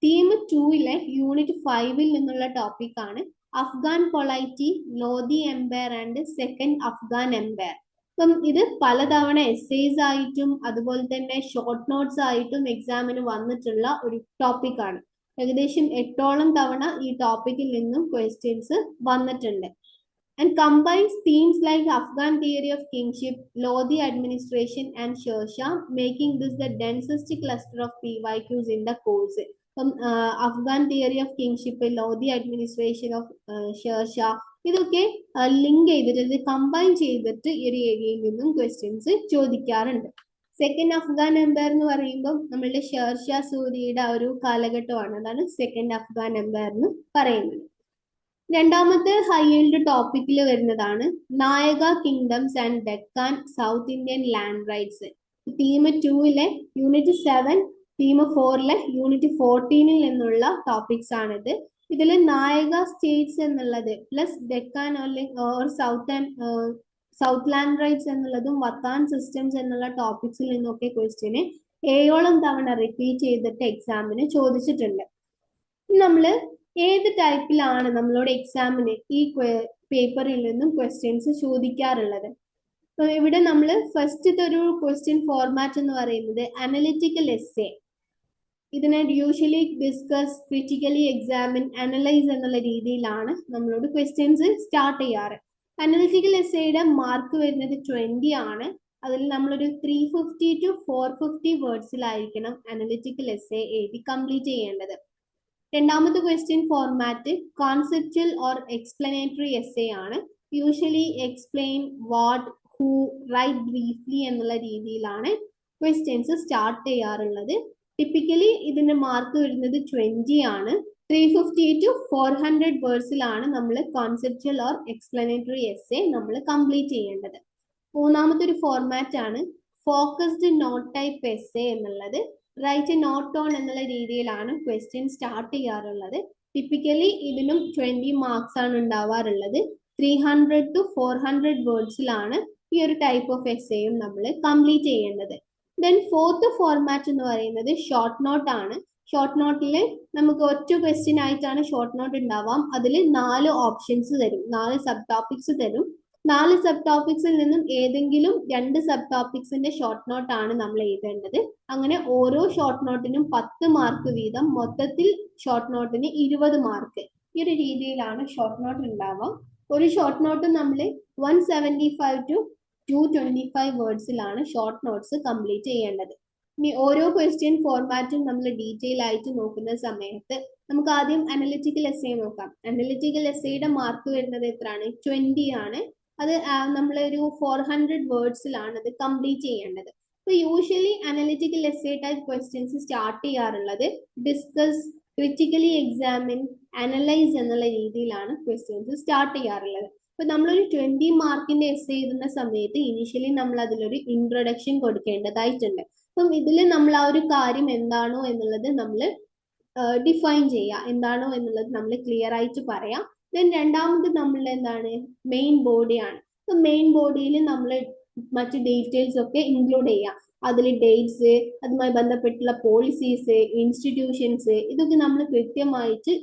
[SPEAKER 2] തീം 2ലെ യൂണിറ്റ് 5ൽ നിന്നുള്ള ടോപ്പിക് ആണ് Afghan polity, Lodhi empire and second Afghan empire. അപ്പം ഇത് പലതവണ എസ്സേസ് ആയിട്ടും അതുപോലെ തന്നെ ഷോർട്ട് നോട്ട്സ് ആയിട്ടും എക്സാമിന് വന്നിട്ടുള്ള ഒരു ടോപ്പിക് ആണ്. ഏകദേശം 8ഓളം തവണ ഈ ടോപ്പിക്കിൽ നിന്നും ക്വസ്റ്റ്യൻസ് വന്നിട്ടുണ്ട്. And combines themes like Afghan theory of kingship, Lodi administration, and Sher Shah, making this the densest cluster of PYQs in the course. Afghan theory of kingship, Lodhi administration of Sher Shah, ഇതൊക്കെ ലിങ്ക് ചെയ്തിട്ട് combine ചെയ്തിട്ട് ഈ ഒരു ഏരിയയിൽ നിന്നും questions ചോദിക്കാറുണ്ട്. Second Afghan Empire എന്ന് പറയുമ്പോൾ നമ്മളുടെ ഷെർ ഷാ സൂരിയുടെ ആ ഒരു കാലഘട്ടമാണ്. അതാണ് സെക്കൻഡ് അഫ്ഗാൻ എംപയർ എന്ന് പറയുന്നത്. രണ്ടാമത്തെ ഹൈ ഈൽഡ് ടോപ്പിക്കിൽ വരുന്നതാണ് Nayaka kingdoms and Deccan south Indian land rights. Theme 2-ലെ യൂണിറ്റ് 7, തീം 4-ലെ യൂണിറ്റ് 14-ൽ നിന്നുള്ള ടോപ്പിക്സ് ആണിത്. ഇതിൽ നായക സ്റ്റേറ്റ്സ് എന്നുള്ളത് plus Deccan or south land rights എന്നുള്ളതും വത്താൻ സിസ്റ്റംസ് എന്നുള്ള ടോപ്പിക്സിൽ നിന്നൊക്കെ ക്വസ്റ്റ്യന് 7ഓളം തവണ റിപ്പീറ്റ് ചെയ്തിട്ട് എക്സാമിന് ചോദിച്ചിട്ടുണ്ട്. നമ്മള് ഏത് ടൈപ്പിലാണ് നമ്മളോട് എക്സാമിന് ഈ പേപ്പറിൽ നിന്നും ക്വസ്റ്റ്യൻസ് ചോദിക്കാറുള്ളത്? ഇവിടെ നമ്മൾ ഫസ്റ്റത്തെ ഒരു ക്വസ്റ്റ്യൻ ഫോർമാറ്റ് എന്ന് പറയുന്നത് അനലിറ്റിക്കൽ എസ്സേ. ഇതിനെ usually discuss, critically examine, analyse എന്നുള്ള രീതിയിലാണ് നമ്മളോട് ക്വസ്റ്റ്യൻസ് സ്റ്റാർട്ട് ചെയ്യാറ്. അനലിറ്റിക്കൽ എസ്സേയുടെ മാർക്ക് വരുന്നത് 20 ആണ്. അതിൽ നമ്മളൊരു 350 to 450 വേർഡ്സിലായിരിക്കണം അനലിറ്റിക്കൽ എസ്സേ എഴുതി കംപ്ലീറ്റ് ചെയ്യേണ്ടത്. രണ്ടാമത്തെ question format conceptual or explanatory essay ആണ്. Usually explain, what, who, write briefly എന്നുള്ള രീതിയിലാണ് ക്വസ്റ്റ്യൻസ് സ്റ്റാർട്ട് ചെയ്യാറുള്ളത്. ടിപ്പിക്കലി ഇതിന്റെ മാർക്ക് വരുന്നത് 20 ആണ്. 350 to 400 വേർഡ്സിലാണ് നമ്മൾ കോൺസെപ്ച്വൽ ഓർ എക്സ്പ്ലനേറ്ററി എസ്സേ നമ്മൾ കംപ്ലീറ്റ് ചെയ്യേണ്ടത്. മൂന്നാമത്തെ ഒരു ഫോർമാറ്റ് ആണ് ഫോക്കസ്ഡ് നോട്ട് ടൈപ്പ് എസ്സേ എന്നുള്ളത്. റൈറ്റ് എ നോട്ട് ഓൺ എന്നുള്ള രീതിയിലാണ് ക്വസ്റ്റ്യൻ സ്റ്റാർട്ട് ചെയ്യാറുള്ളത്. ടിപ്പിക്കലി ഇതിനും 20 മാർക്സ് ആണ് ഉണ്ടാവാറുള്ളത്. 300 to 400 വേർഡ്സിലാണ് ഈ ഒരു ടൈപ്പ് ഓഫ് എസ്സേയും നമ്മൾ കംപ്ലീറ്റ് ചെയ്യേണ്ടത്. ദെൻ ഫോർത്ത് ഫോർമാറ്റ് എന്ന് പറയുന്നത് ഷോർട്ട് നോട്ട് ആണ്. ഷോർട്ട് നോട്ടിൽ നമുക്ക് ഒറ്റ ക്വസ്റ്റ്യൻ ആയിട്ടാണ് ഷോർട്ട് നോട്ട് ഉണ്ടാവാം. അതിൽ 4 ഓപ്ഷൻസ് തരും, 4 സബ് ടോപ്പിക്സ് തരും. 4 സബ് ടോപ്പിക്സിൽ നിന്നും ഏതെങ്കിലും 2 സബ് ടോപ്പിക്സിന്റെ ഷോർട്ട് നോട്ട് ആണ് നമ്മൾ എഴുതേണ്ടത്. അങ്ങനെ ഓരോ ഷോർട്ട് നോട്ടിനും 10 മാർക്ക് വീതം, മൊത്തത്തിൽ ഷോർട്ട് നോട്ടിന് 20 മാർക്ക്. ഈ ഒരു രീതിയിലാണ് ഷോർട്ട് നോട്ട് ഉണ്ടാവുക. ഒരു ഷോർട്ട് നോട്ട് നമ്മൾ 175 to 225 വേർഡ്സിലാണ് ഷോർട്ട് നോട്ട്സ് കംപ്ലീറ്റ് ചെയ്യേണ്ടത്. ഇനി ഓരോ ക്വസ്റ്റ്യൻ ഫോർമാറ്റും നമ്മൾ ഡീറ്റെയിൽ ആയിട്ട് നോക്കുന്ന സമയത്ത് നമുക്ക് ആദ്യം അനലിറ്റിക്കൽ എസ്സേ നോക്കാം. അനലിറ്റിക്കൽ എസ്സേയുടെ മാർക്ക് വരുന്നത് എത്രയാണ്? 20 ആണ്. അത് നമ്മളൊരു 400 വേർഡ്സിലാണ് അത് കംപ്ലീറ്റ് ചെയ്യേണ്ടത്. അപ്പൊ usually analytical essay type questions start ചെയ്യാറുള്ളത് ഡിസ്കസ്, ക്രിറ്റിക്കലി എക്സാമിൻ, അനലൈസ് എന്നുള്ള രീതിയിലാണ് ക്വസ്റ്റ്യൻസ് സ്റ്റാർട്ട് ചെയ്യാറുള്ളത്. അപ്പൊ നമ്മളൊരു 20 മാർക്കിന്റെ എസ്സേ എഴുതുന്ന സമയത്ത് ഇനീഷ്യലി നമ്മൾ അതിലൊരു ഇൻട്രൊഡക്ഷൻ കൊടുക്കേണ്ടതായിട്ടുണ്ട്. അപ്പം ഇതിൽ നമ്മൾ ആ ഒരു കാര്യം എന്താണോ എന്നുള്ളത് നമ്മൾ ഡിഫൈൻ ചെയ്യുക, എന്താണോ എന്നുള്ളത് നമ്മൾ ക്ലിയർ ആയിട്ട് പറയാം. ദെൻ രണ്ടാമത് നമ്മളുടെ എന്താണ്, മെയിൻ ബോഡിയാണ്. അപ്പൊ മെയിൻ ബോഡിയിൽ നമ്മൾ മറ്റു ഡീറ്റെയിൽസ് ഒക്കെ ഇൻക്ലൂഡ് ചെയ്യാം. അതിൽ ഡേറ്റ്സ്, അതുമായി ബന്ധപ്പെട്ടുള്ള പോളിസീസ്, ഇൻസ്റ്റിറ്റ്യൂഷൻസ്, ഇതൊക്കെ നമ്മൾ കൃത്യമായിട്ട്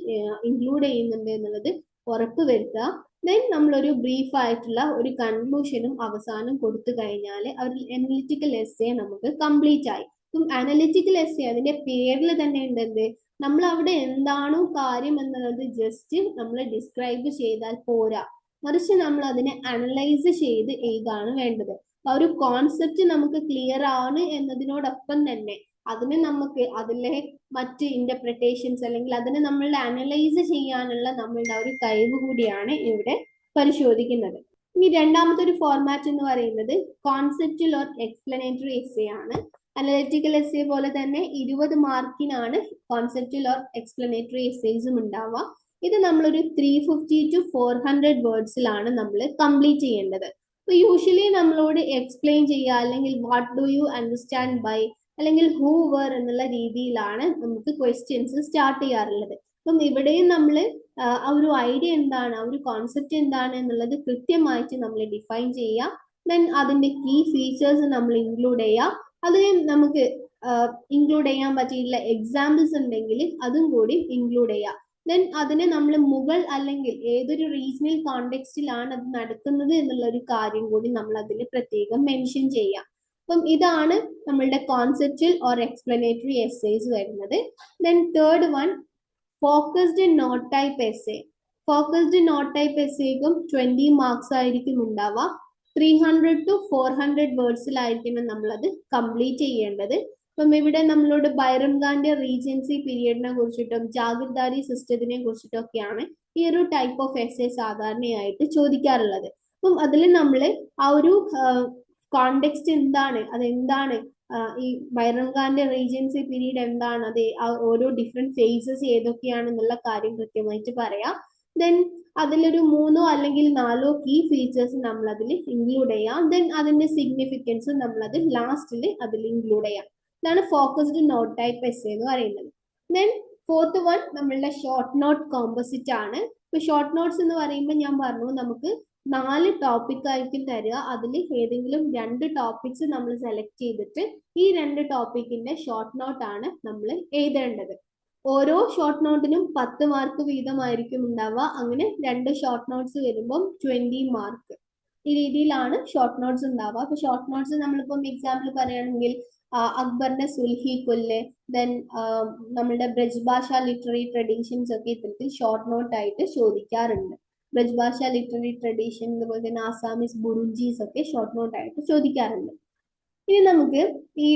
[SPEAKER 2] ഇൻക്ലൂഡ് ചെയ്യുന്നുണ്ട് എന്നുള്ളത് ഉറപ്പ് വരുത്തുക. ദെൻ നമ്മളൊരു ബ്രീഫ് ആയിട്ടുള്ള ഒരു കൺക്ലൂഷനും അവസാനം കൊടുത്തു കഴിഞ്ഞാൽ ഒരു അനലിറ്റിക്കൽ എസ്സേ നമുക്ക് കംപ്ലീറ്റ് ആയി. അപ്പം അനലിറ്റിക്കൽ എസ്സേ അതിന്റെ പേരിൽ തന്നെ ഉണ്ടെന്ന്, നമ്മൾ അവിടെ എന്താണോ കാര്യം എന്നുള്ളത് ജസ്റ്റ് നമ്മൾ ഡിസ്ക്രൈബ് ചെയ്താൽ പോരാ, മറിച്ച് നമ്മൾ അതിനെ അനലൈസ് ചെയ്ത് എഴുതാണ് വേണ്ടത്. ആ ഒരു കോൺസെപ്റ്റ് നമുക്ക് ക്ലിയർ ആണ് എന്നതിനോടൊപ്പം തന്നെ അതിനെ നമുക്ക് അതിലെ മറ്റ് ഇന്റർപ്രിട്ടേഷൻസ് അല്ലെങ്കിൽ അതിനെ നമ്മൾ അനലൈസ് ചെയ്യാനുള്ള നമ്മളുടെ ഒരു കഴിവ് കൂടിയാണ് ഇവിടെ പരിശോധിക്കുന്നത്. ഇനി രണ്ടാമത്തെ ഒരു ഫോർമാറ്റ് എന്ന് പറയുന്നത് കോൺസെപ്റ്റുവൽ ഓർ എക്സ്പ്ലനേറ്ററി എസ്സേ ആണ്. അനലിറ്റിക്കൽ എസ്സേ പോലെ തന്നെ 20 മാർക്കിനാണ് കോൺസെപ്റ്റുവൽ ഓർ എക്സ്പ്ലനേറ്ററി എസ്സേസും ഉണ്ടാവുക. ഇത് നമ്മളൊരു 350 to 400 വേർഡ്സിലാണ് നമ്മൾ കംപ്ലീറ്റ് ചെയ്യേണ്ടത്. അപ്പൊ യൂഷ്വലി നമ്മളോട് എക്സ്പ്ലെയിൻ ചെയ്യുക, അല്ലെങ്കിൽ what do you understand by, അല്ലെങ്കിൽ ഹൂ വർ എന്നുള്ള രീതിയിലാണ് നമുക്ക് ക്വസ്റ്റ്യൻസ് സ്റ്റാർട്ട് ചെയ്യാറുള്ളത്. അപ്പം ഇവിടെയും നമ്മൾ ആ ഒരു ഐഡിയ എന്താണ്, ആ ഒരു കോൺസെപ്റ്റ് എന്താണ് എന്നുള്ളത് കൃത്യമായിട്ട് നമ്മൾ ഡിഫൈൻ ചെയ്യുക. ദെൻ അതിന്റെ കീ ഫീച്ചേഴ്സ് നമ്മൾ ഇൻക്ലൂഡ് ചെയ്യുക. അതിന് നമുക്ക് ഇൻക്ലൂഡ് ചെയ്യാൻ പറ്റിയിട്ടുള്ള എക്സാമ്പിൾസ് ഉണ്ടെങ്കിൽ അതും കൂടി ഇൻക്ലൂഡ് ചെയ്യുക. ദെൻ അതിനെ നമ്മൾ മുകൾ അല്ലെങ്കിൽ ഏതൊരു റീജിയണൽ കോണ്ടെക്സ്റ്റിലാണ് അത് നടക്കുന്നത് എന്നുള്ള ഒരു കാര്യം കൂടി നമ്മൾ അതിൽ പ്രത്യേകം മെൻഷൻ ചെയ്യാം. അപ്പം ഇതാണ് നമ്മളുടെ കോൺസെപ്റ്റുവൽ ഓർ എക്സ്പ്ലനേറ്ററി എസ്സേസ് വരുന്നത്. Then third one focused note type essay. Focused note type എസ്സേക്കും 20 മാർക്സ് ആയിരിക്കും ഉണ്ടാവുക. 300 to 400 വേർഡ്സിലായിരിക്കണം നമ്മളത് കംപ്ലീറ്റ് ചെയ്യേണ്ടത്. അപ്പം ഇവിടെ നമ്മളോട് ബൈരം ഖാന്റെ റീജൻസി പീരിയഡിനെ കുറിച്ചിട്ടും ജാഗിർദാരി സിസ്റ്റത്തിനെ കുറിച്ചിട്ടൊക്കെയാണ് ഈ ഒരു ടൈപ്പ് ഓഫ് എസ്സേ സാധാരണയായിട്ട് ചോദിക്കാറുള്ളത്. അപ്പം അതിൽ നമ്മൾ ആ ഒരു കോണ്ടെക്സ്റ്റ് എന്താണ്, അതെന്താണ്, ഈ ബൈരം ഖാന്റെ റീജൻസി പീരീഡ് എന്താണ്, അത് ഓരോ ഡിഫറെന്റ് ഫേസസ് ഏതൊക്കെയാണെന്നുള്ള കാര്യം കൃത്യമായിട്ട് പറയാം. ദെൻ അതിലൊരു 3 അല്ലെങ്കിൽ 4 കീ ഫീച്ചേഴ്സ് നമ്മൾ അതിൽ ഇൻക്ലൂഡ് ചെയ്യാം. ദെൻ അതിന്റെ സിഗ്നിഫിക്കൻസ് നമ്മൾ അത് ലാസ്റ്റിൽ അതിൽ ഇൻക്ലൂഡ് ചെയ്യാം. ഇതാണ് ഫോക്കസ്ഡ് നോട്ട് ടൈപ്പ് എസ്സേ എന്ന് പറയുന്നത്. ദെൻ ഫോർത്ത് വൺ നമ്മളുടെ ഷോർട്ട് നോട്ട് കോമ്പോസിറ്റ് ആണ്. ഇപ്പൊ ഷോർട്ട് നോട്ട്സ് എന്ന് പറയുമ്പോൾ ഞാൻ പറഞ്ഞു നമുക്ക് 4 ടോപ്പിക് ആയിരിക്കും തരിക. അതിൽ ഏതെങ്കിലും 2 ടോപ്പിക്സ് നമ്മൾ സെലക്ട് ചെയ്തിട്ട് ഈ 2 ടോപ്പിക്കിന്റെ ഷോർട്ട് നോട്ട് ആണ് നമ്മൾ എഴുതേണ്ടത്. ഓരോ ഷോർട്ട് നോട്ടിനും 10 മാർക്ക് വീതമായിരിക്കും ഉണ്ടാവുക. അങ്ങനെ 2 ഷോർട്ട് നോട്ട്സ് വരുമ്പം 20 മാർക്ക്. ഈ രീതിയിലാണ് ഷോർട്ട് നോട്ട്സ് ഉണ്ടാവുക. അപ്പൊ ഷോർട്ട് നോട്ട്സ് നമ്മളിപ്പം എക്സാമ്പിൾ പറയുകയാണെങ്കിൽ അക്ബറിന്റെ സുൽഹി കൊല്ല്, ദെൻ നമ്മളുടെ ബ്രജ്ഭാഷ ലിറ്റററി ട്രഡീഷൻസ് ഒക്കെ ഇത്തരത്തിൽ ഷോർട്ട് നോട്ട് ആയിട്ട് ചോദിക്കാറുണ്ട്. ബ്രജ്ഭാഷ ലിറ്റററി ട്രഡീഷൻ, അതുപോലെ തന്നെ ആസാമീസ് ബുറുഞ്ചീസ് ഒക്കെ ഷോർട്ട് നോട്ട് ആയിട്ട് ചോദിക്കാറുണ്ട്. ഇനി നമുക്ക് ഈ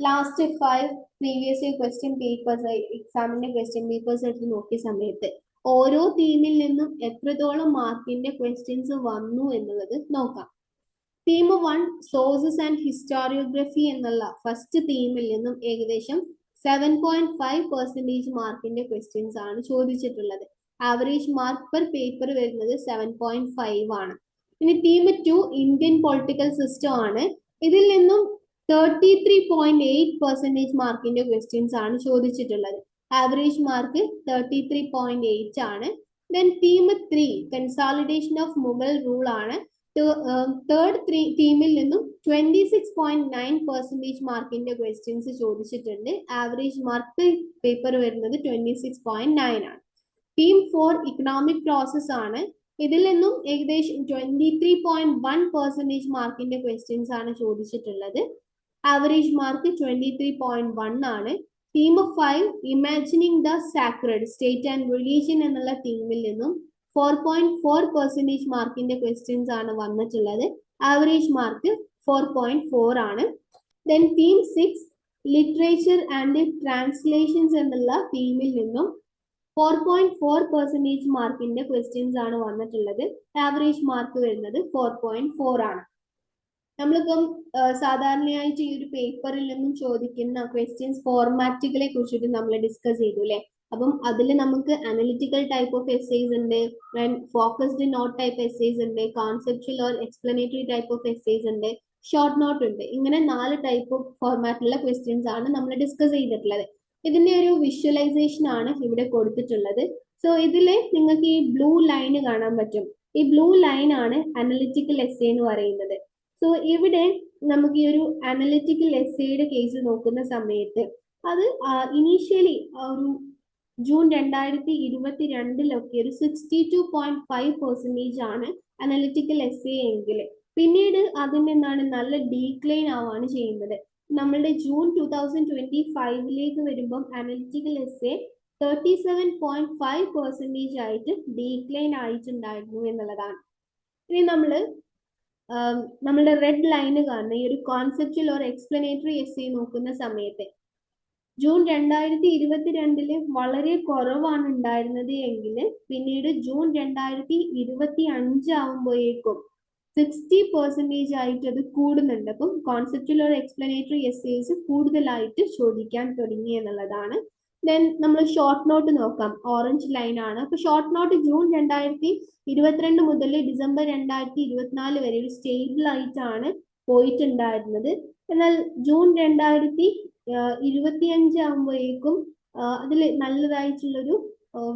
[SPEAKER 2] last 5 previous year question papers, എക്സാമിന്റെ ക്വസ്റ്റ്യൻ പേപ്പേഴ്സ് എടുത്ത് നോക്കിയ സമയത്ത് ഓരോ തീമിൽ നിന്നും എത്രത്തോളം മാർക്കിന്റെ ക്വസ്റ്റ്യൻസ് വന്നു എന്നുള്ളത് നോക്കാം. തീം 1 സോഴ്സസ് ആൻഡ് ഹിസ്റ്റോറിയോഗ്രഫി എന്നുള്ള ഫസ്റ്റ് തീമിൽ നിന്നും ഏകദേശം 7.5% മാർക്കിന്റെ ക്വസ്റ്റ്യൻസ് ആണ് ചോദിച്ചിട്ടുള്ളത്. ആവറേജ് മാർക്ക് പെർ പേപ്പർ വരുന്നത് 7.5 ആണ്. ഇനി തീം 2 ഇന്ത്യൻ പൊളിറ്റിക്കൽ സിസ്റ്റം ആണ്. ഇതിൽ നിന്നും 33.8% മാർക്കിന്റെ ക്വസ്റ്റ്യൻസ് ആണ് ചോദിച്ചിട്ടുള്ളത്. ആവറേജ് മാർക്ക് 33.8 ആണ്. Then theme 3 consolidation of Mughal rule ആണ്. തേർഡ് തീമിൽ നിന്നും 26.9% മാർക്കിന്റെ ക്വസ്റ്റ്യൻസ് ചോദിച്ചിട്ടുണ്ട്. ആവറേജ് മാർക്ക് പേപ്പർ വരുന്നത് 26.9 ആണ്. തീം 4 ഇക്കണോമിക് പ്രോസസ് ആണ്. ഇതിൽ നിന്നും ഏകദേശം 23.1% മാർക്കിന്റെ ക്വസ്റ്റ്യൻസ് ആണ് ചോദിച്ചിട്ടുള്ളത്. ആവറേജ് മാർക്ക് 23.1 ആണ്. Theme 5 imagining the sacred state and religion എന്നുള്ള തീമിൽ നിന്നും 4.4% മാർക്കിന്റെ ക്വസ്റ്റ്യൻസ് ആണ് വന്നിട്ടുള്ളത്. ആവറേജ് മാർക്ക് 4.4 ആണ്. Then theme 6 literature and translations എന്നുള്ള തീമിൽ നിന്നും 4.4% മാർക്കിന്റെ ക്വസ്റ്റ്യൻസ് ആണ് വന്നിട്ടുള്ളത്. ആവറേജ് മാർക്ക് വരുന്നത് 4.4 ആണ്. നമ്മളിപ്പം സാധാരണയായിട്ട് ഈ ഒരു പേപ്പറിൽ നിന്നും ചോദിക്കുന്ന ക്വസ്റ്റ്യൻസ് ഫോർമാറ്റുകളെ കുറിച്ചിട്ട് നമ്മൾ ഡിസ്കസ് ചെയ്തു അല്ലെ. അപ്പം അതിൽ നമുക്ക് അനലിറ്റിക്കൽ ടൈപ്പ് ഓഫ് എസ്സേസ് ഉണ്ട്, ഫോക്കസ്ഡ് നോട്ട് ടൈപ്പ് എസ്സേസ് ഉണ്ട്, conceptual or explanatory type of essays ഉണ്ട്, ഷോർട്ട് നോട്ട് ഉണ്ട്. ഇങ്ങനെ 4 ടൈപ്പ് ഓഫ് ഫോർമാറ്റിലുള്ള ക്വസ്റ്റ്യൻസ് ആണ് നമ്മൾ ഡിസ്കസ് ചെയ്തിട്ടുള്ളത്. ഇതിന്റെ ഒരു വിഷ്വലൈസേഷൻ ആണ് ഇവിടെ കൊടുത്തിട്ടുള്ളത്. സോ ഇതിൽ നിങ്ങൾക്ക് ഈ ബ്ലൂ ലൈന് കാണാൻ പറ്റും. ഈ ബ്ലൂ ലൈൻ ആണ് അനലിറ്റിക്കൽ എസ്സേ എന്ന് പറയുന്നത്. സോ ഇവിടെ നമുക്ക് ഈ ഒരു അനലിറ്റിക്കൽ എസ്സേയുടെ കേസ് നോക്കുന്ന സമയത്ത് അത് ഇനീഷ്യലി ഒരു ജൂൺ 2022 ഒരു 62.5% ആണ് അനലിറ്റിക്കൽ എസ്സേ എങ്കിൽ പിന്നീട് അതിന് എന്താണ് നല്ല ഡീക്ലൈൻ ആവാണ് ചെയ്യുന്നത്. നമ്മളുടെ ജൂൺ 2025 വരുമ്പം അനലിറ്റിക്കൽ എസ്സേ 37.5% ആയിട്ട് ഡീക്ലൈൻ ആയിട്ടുണ്ടായിരുന്നു എന്നുള്ളതാണ്. ഇനി നമ്മളുടെ റെഡ് ലൈന് കാണുന്ന ഈ ഒരു കോൺസെപ്ച്വൽ ഓർ എക്സ്പ്ലനേറ്ററി എസ്സേ നോക്കുന്ന സമയത്ത് ജൂൺ 2022 വളരെ കുറവാണ് ഉണ്ടായിരുന്നത് എങ്കിൽ പിന്നീട് ജൂൺ 2025 ആവുമ്പോഴേക്കും 60% ആയിട്ട് അത് കൂടുന്നുണ്ട്. അപ്പം കോൺസെപ്ച്വൽ ഓർ എക്സ്പ്ലനേറ്ററി എസ്സേസ് കൂടുതലായിട്ട് ചോദിക്കാൻ തുടങ്ങി എന്നുള്ളതാണ്. ദെൻ നമ്മൾ ഷോർട്ട് നോട്ട് നോക്കാം. ഓറഞ്ച് ലൈൻ ആണ്. അപ്പൊ ഷോർട്ട് നോട്ട് ജൂൺ 2022 മുതൽ ഡിസംബർ 2024 വരെ ഒരു സ്റ്റേബിൾ ആയിട്ടാണ് പോയിട്ടുണ്ടായിരുന്നത്. എന്നാൽ ജൂൺ 2025 ആകുമ്പോഴേക്കും അതിൽ നല്ലതായിട്ടുള്ളൊരു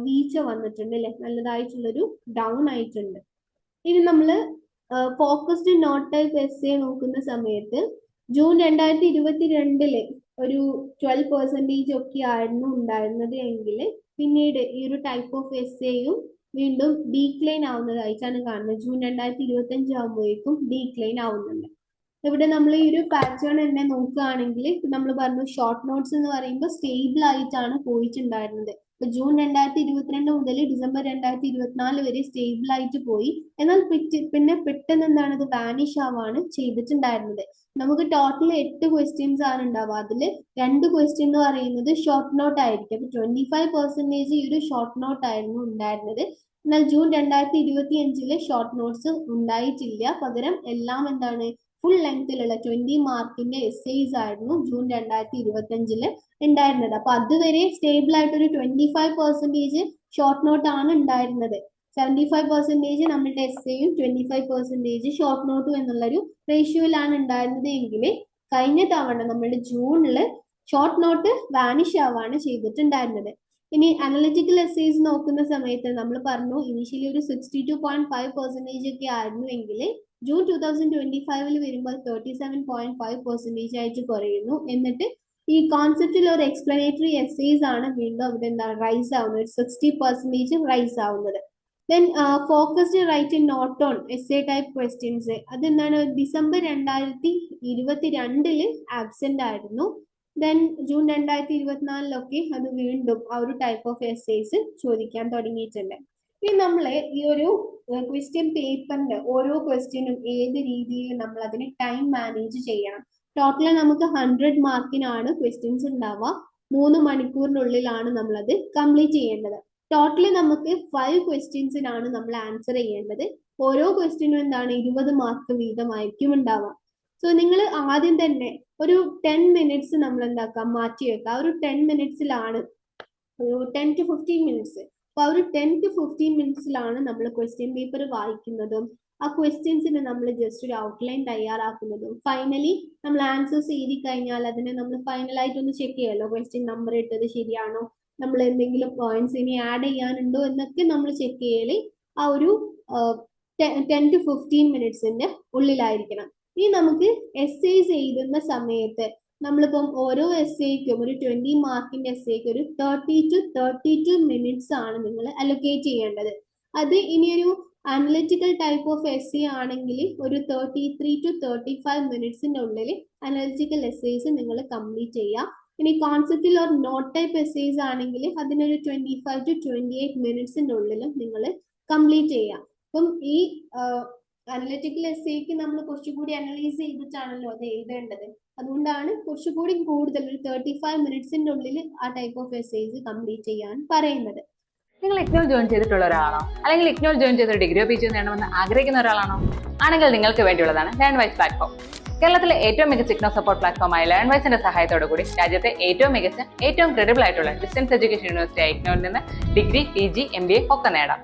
[SPEAKER 2] വീഴ്ച വന്നിട്ടുണ്ട് അല്ലെ, നല്ലതായിട്ടുള്ളൊരു ഡൗൺ ആയിട്ടുണ്ട്. ഇനി നമ്മൾ ഫോക്കസ്ഡ് നോട്ട് ടൈപ്പ് എസ്സേ നോക്കുന്ന സമയത്ത് ജൂൺ 2022 ഒരു 12% ഒക്കെ ആയിരുന്നു ഉണ്ടായിരുന്നത് എങ്കിൽ പിന്നീട് ഈ ഒരു ടൈപ്പ് ഓഫ് എസ്സേയും വീണ്ടും ഡീക്ലൈൻ ആവുന്നതായിട്ടാണ് കാണുന്നത്. ജൂൺ 2025 ആകുമ്പോഴേക്കും ഡീക്ലൈൻ ആവുന്നുണ്ട്. ഇവിടെ നമ്മൾ ഈ ഒരു പാറ്റേൺ തന്നെ നോക്കുകയാണെങ്കിൽ നമ്മൾ പറഞ്ഞു ഷോർട്ട് നോട്ട്സ് എന്ന് പറയുമ്പോൾ സ്റ്റേബിൾ ആയിട്ടാണ് പോയിട്ടുണ്ടായിരുന്നത്. ഇപ്പൊ ജൂൺ 2022 മുതൽ ഡിസംബർ 2024 വരെ സ്റ്റേബിൾ ആയിട്ട് പോയി. എന്നാൽ പിന്നെ പെട്ടെന്ന് എന്താണ് ഇത് വാനിഷ് ആവാണ് ചെയ്തിട്ടുണ്ടായിരുന്നത്. നമുക്ക് ടോട്ടൽ 8 ക്വസ്റ്റ്യൻസ് ആണ് ഉണ്ടാവുക. അതിൽ 2 ക്വസ്റ്റ്യൻ എന്ന് പറയുന്നത് ഷോർട്ട് നോട്ട് ആയിരിക്കും. അപ്പൊ 25% ഈ ഒരു ഷോർട്ട് നോട്ട് ആയിരുന്നു ഉണ്ടായിരുന്നത്. എന്നാൽ ജൂൺ 2025 ഷോർട്ട് നോട്ട്സ് ഉണ്ടായിട്ടില്ല. പകരം എല്ലാം എന്താണ് ഫുൾ ലെങ്തിലുള്ള 20 മാർക്കിന്റെ എസ്സേസ് ആയിരുന്നു ജൂൺ 2025 ഉണ്ടായിരുന്നത്. അപ്പൊ അതുവരെ സ്റ്റേബിൾ ആയിട്ട് ഒരു 25% ഷോർട്ട് നോട്ട് ആണ് ഉണ്ടായിരുന്നത്. 75% നമ്മളുടെ എസ്സേയും 25% ഷോർട്ട് നോട്ടും എന്നുള്ളൊരു റേഷ്യോയിലാണ് ഉണ്ടായിരുന്നത് എങ്കിൽ കഴിഞ്ഞ തവണ നമ്മളുടെ ജൂണില് ഷോർട്ട് നോട്ട് വാനിഷ് ആവാണ് ചെയ്തിട്ടുണ്ടായിരുന്നത്. ഇനി അനലിറ്റിക്കൽ എസ്സേസ് നോക്കുന്ന സമയത്ത് നമ്മൾ പറഞ്ഞു ഇനീഷ്യലി ഒരു 62.5% ഒക്കെ ആയിരുന്നു എങ്കിൽ ജൂൺ 2025 വരുമ്പോൾ 37.5% ആയിട്ട് കുറയുന്നു. എന്നിട്ട് ഈ കോൺസെപ്റ്റിൽ ഒരു എക്സ്പ്ലനേറ്ററി എസ്സേസ് ആണ് വീണ്ടും അവിടെ എന്താണ് റൈസ് ആവുന്നത്, 60% റൈസ് ആവുന്നത്. Then focused writing note on essay type questions അതെന്താണ് ഡിസംബർ 2022 ആബ്സെന്റ് ആയിരുന്നു. ദെൻ ജൂൺ 2024 അത് വീണ്ടും ആ ഒരു ടൈപ്പ് ഓഫ് എസ്സേസ് ചോദിക്കാൻ തുടങ്ങിയിട്ടുണ്ട്. ഇനി നമ്മൾ ഈ ഒരു ക്വസ്റ്റ്യൻ പേപ്പറിന്റെ ഓരോ ക്വസ്റ്റ്യനും ഏത് രീതിയിൽ നമ്മൾ അതിന് ടൈം മാനേജ് ചെയ്യണം. ടോട്ടൽ നമുക്ക് 100 മാർക്കിനാണ് ക്വസ്റ്റ്യൻസ് ഉണ്ടാവുക. 3 മണിക്കൂറിനുള്ളിലാണ് നമ്മൾ അത് കംപ്ലീറ്റ് ചെയ്യേണ്ടത്. ടോട്ടലി നമുക്ക് 5 ക്വസ്റ്റ്യൻസിനാണ് നമ്മൾ ആൻസർ ചെയ്യേണ്ടത്. ഓരോ ക്വസ്റ്റ്യനും എന്താണ് 20 മാർക്ക് വീതമായിരിക്കും ഉണ്ടാവുക. സോ നിങ്ങൾ ആദ്യം തന്നെ ഒരു 10 മിനിറ്റ്സ് നമ്മൾ എന്താക്കാം മാറ്റി വെക്കാം. ഒരു 10 മിനിറ്റ്സിലാണ് ഒരു 10 to 15 മിനിറ്റ്സ്. അപ്പൊ ആ ഒരു 10 to 15 മിനിറ്റ്സിലാണ് നമ്മൾ ക്വസ്റ്റ്യൻ പേപ്പർ വായിക്കുന്നതും ആ ക്വസ്റ്റ്യൻസിന് നമ്മൾ ജസ്റ്റ് ഒരു ഔട്ട്ലൈൻ തയ്യാറാക്കുന്നതും ഫൈനലി നമ്മൾ ആൻസേഴ്സ് എഴുതി കഴിഞ്ഞാൽ അതിനെ നമ്മൾ ഫൈനലായിട്ട് ഒന്ന് ചെക്ക് ചെയ്യാമല്ലോ, ക്വസ്റ്റ്യൻ നമ്പർ ഇട്ടത് ശരിയാണോ, നമ്മൾ എന്തെങ്കിലും പോയിന്റ്സ് ഇനി ആഡ് ചെയ്യാനുണ്ടോ എന്നൊക്കെ നമ്മൾ ചെക്ക് ചെയ്യല് ആ ഒരു 10 to 15 മിനിറ്റ്സിന്റെ ഉള്ളിലായിരിക്കണം. ഇനി നമുക്ക് എസ്സേസ് എഴുതുന്ന സമയത്ത് നമ്മളിപ്പം ഓരോ എസ്സേക്കും ഒരു 20 മാർക്കിന്റെ എസ്സേക്ക് ഒരു 30 to 32 മിനിറ്റ്സ് ആണ് നിങ്ങൾ അലൊക്കേറ്റ് ചെയ്യേണ്ടത്. അത് ഇനിയൊരു അനലിറ്റിക്കൽ ടൈപ്പ് ഓഫ് എസ്സേ ആണെങ്കിൽ ഒരു 33 to 35 മിനിറ്റ്സിന്റെ ഉള്ളിൽ അനലിറ്റിക്കൽ എസ്സേസ് നിങ്ങൾ കംപ്ലീറ്റ് ചെയ്യുക. ഇനി കോൺസെപ്റ്റിൽ ഒരു നോട്ട് ടൈപ്പ് എസ്സേസ് ആണെങ്കിൽ അതിനൊരു 25 to 28 മിനിറ്റ്സിന്റെ ഉള്ളിലും നിങ്ങൾ കംപ്ലീറ്റ് ചെയ്യുക. അപ്പം ഈ അനലിറ്റിക്കൽ എസ്സേക്ക് നമ്മൾ കുറച്ചുകൂടി അനലൈസ് ചെയ്തിട്ടാണല്ലോ അത് എഴുതേണ്ടത്. അതുകൊണ്ടാണ് കുറച്ചുകൂടി കൂടുതൽ ഒരു 35 മിനിറ്റ്സിന്റെ ഉള്ളിൽ ആ ടൈപ്പ് ഓഫ് എസ്സേസ് കംപ്ലീറ്റ് ചെയ്യാൻ പറയുന്നത്.
[SPEAKER 1] നിങ്ങൾ ഇഗ്നോൾ ജോയിൻ ചെയ്തിട്ടുള്ള ഒരാളാണോ, അല്ലെങ്കിൽ ഇഗ്നോൾ ജോയിൻ ചെയ്ത ഡിഗ്രിയോ പി ജിയോ നേടണമെന്ന് ആഗ്രഹിക്കുന്ന ഒരാളാണോ? ആണെങ്കിൽ നിങ്ങൾക്ക് വേണ്ടിയുള്ളതാണ് ലേൺവൈസ് പ്ലാറ്റ്ഫോം. കേരളത്തിലെ ഏറ്റവും മികച്ച ഇഗ്നോ സപ്പോർട്ട് പ്ലാറ്റ്ഫോമായ ലേൺവൈസിന്റെ സഹായത്തോടു കൂടി രാജ്യത്തെ ഏറ്റവും മികച്ച ഏറ്റവും ക്രെഡിബിൾ ആയിട്ടുള്ള ഡിസ്റ്റൻസ് എഡ്യൂക്കേഷൻ യൂണിവേഴ്സിറ്റി ഇഗ്നോയിൽ നിന്ന് ഡിഗ്രി, PG, MBA ഒക്കെ നേടാം.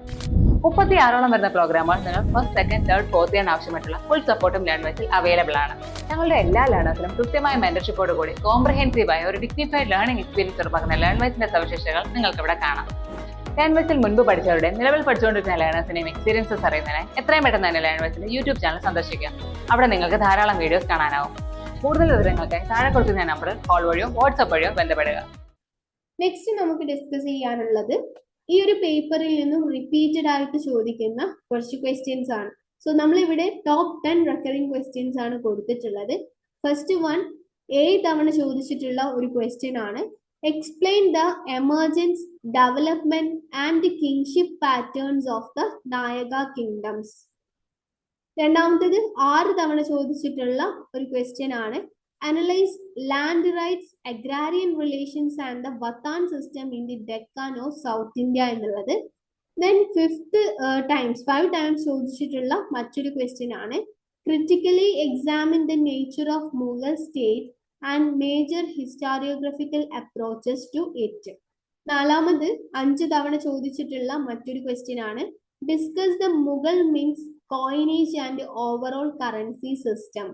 [SPEAKER 1] 36ഓളം വരുന്ന പ്രോഗ്രാമുകൾ നിങ്ങൾ first, second, third, fourth year ആവശ്യമായിട്ടുള്ള ഫുൾ സപ്പോർട്ടും ലേൺവൈസിൽ അവൈലബിൾ ആണ്. ഞങ്ങളുടെ എല്ലാ ലേണേഴ്സിനും കൃത്യമായ മെന്റർഷിപ്പോട് കൂടി കോംപ്രഹെൻസീവായ ഒരു ഡിഗ്നിഫൈഡ് ലേണിംഗ് എക്സ്പീരിയൻസ് ഉറപ്പാക്കുന്ന ലേൺവൈസിന്റെ സവിശേഷതകൾ നിങ്ങൾക്ക് ഇവിടെ കാണാം. ലേൺവൈസിൽ മുൻപ് പഠിച്ചവരുടെ നിലവിൽ പഠിച്ചുകൊണ്ടിരിക്കുന്ന ലേണേഴ്സിനെയും എക്സ്പീരിയൻസസ് അറിയുന്നതിന് എത്രയും പെട്ടെന്ന് തന്നെ ലേൺവൈസിന്റെ യൂട്യൂബ് ചാനൽ സന്ദർശിക്കുക. അവിടെ നിങ്ങൾക്ക് ധാരാളം വീഡിയോസ് കാണാനാവും. കൂടുതൽ വിവരങ്ങൾക്കായി താഴെ കൊടുക്കുന്ന നമ്പറിൽ കോൾ വഴിയോ വാട്സ്ആപ്പ് വഴിയോ ബന്ധപ്പെടുക.
[SPEAKER 2] നെക്സ്റ്റ് നമുക്ക് ഡിസ്കസ് ചെയ്യാനുള്ളത് ഈ ഒരു പേപ്പറിൽ നിന്നും റിപ്പീറ്റഡ് ആയിട്ട് ചോദിക്കുന്ന കുറച്ച് ക്വസ്റ്റ്യൻസ് ആണ്. സോ നമ്മളിവിടെ ടോപ്പ് 10 റെക്കറിംഗ് ക്വസ്റ്റ്യൻസ് ആണ് കൊടുത്തിട്ടുള്ളത്. ഫസ്റ്റ് വൺ 7 തവണ ചോദിച്ചിട്ടുള്ള ഒരു ക്വസ്റ്റ്യൻ ആണ്. Explain the emergence, development and kingship patterns of the Nayaka kingdoms. രണ്ടാമത്തേത് 6 തവണ ചോദിച്ചിട്ടുള്ള ഒരു ക്വസ്റ്റ്യൻ ആണ്. Analyze land rights, agrarian relations and the Vatan system in the Deccan of South India എന്നുള്ളത്. Then 5 times ചോദിച്ചിട്ടുള്ള മറ്റൊരു ക്വസ്റ്റ്യൻ ആണ്. Critically examine the nature of Mughal state and major historiographical approaches to it. നാലാമത് 5 തവണ ചോദിച്ചിട്ടുള്ള മറ്റൊരു question ആണ്. Discuss the Mughal mints, coinage and overall currency system.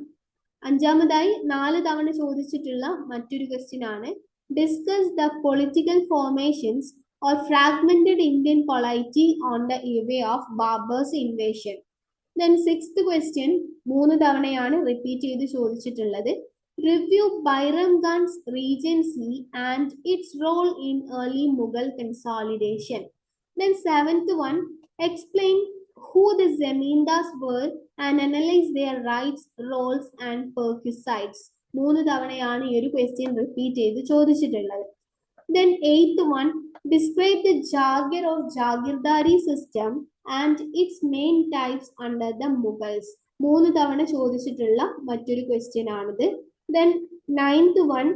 [SPEAKER 2] അഞ്ചാമതായി 4 തവണ ചോദിച്ചിട്ടുള്ള മറ്റൊരു ക്വസ്റ്റ്യൻ ആണ്. Discuss the political formations or fragmented Indian polity on the eve of Babur's invasion. Then 6th question 3 തവണയാണ് റിപ്പീറ്റ് ചെയ്ത് ചോദിച്ചിട്ടുള്ളത്. Review Bairam Khan's regency and its role in early Mughal consolidation. Then 7th one, explain who the Zamindars were and analyze their rights, roles and perquisites. 3 തവണയാണ് ഈ ഒരു question repeat ചെയ്ത് ചോദിച്ചിട്ടുള്ളത്. Then eighth one, describe the Jagir or Jagirdari system and its main types under the Mughals. മൂന്ന് തവണ ചോദിച്ചിട്ടുള്ള മറ്റൊരു question ആണിത്. Then ninth one,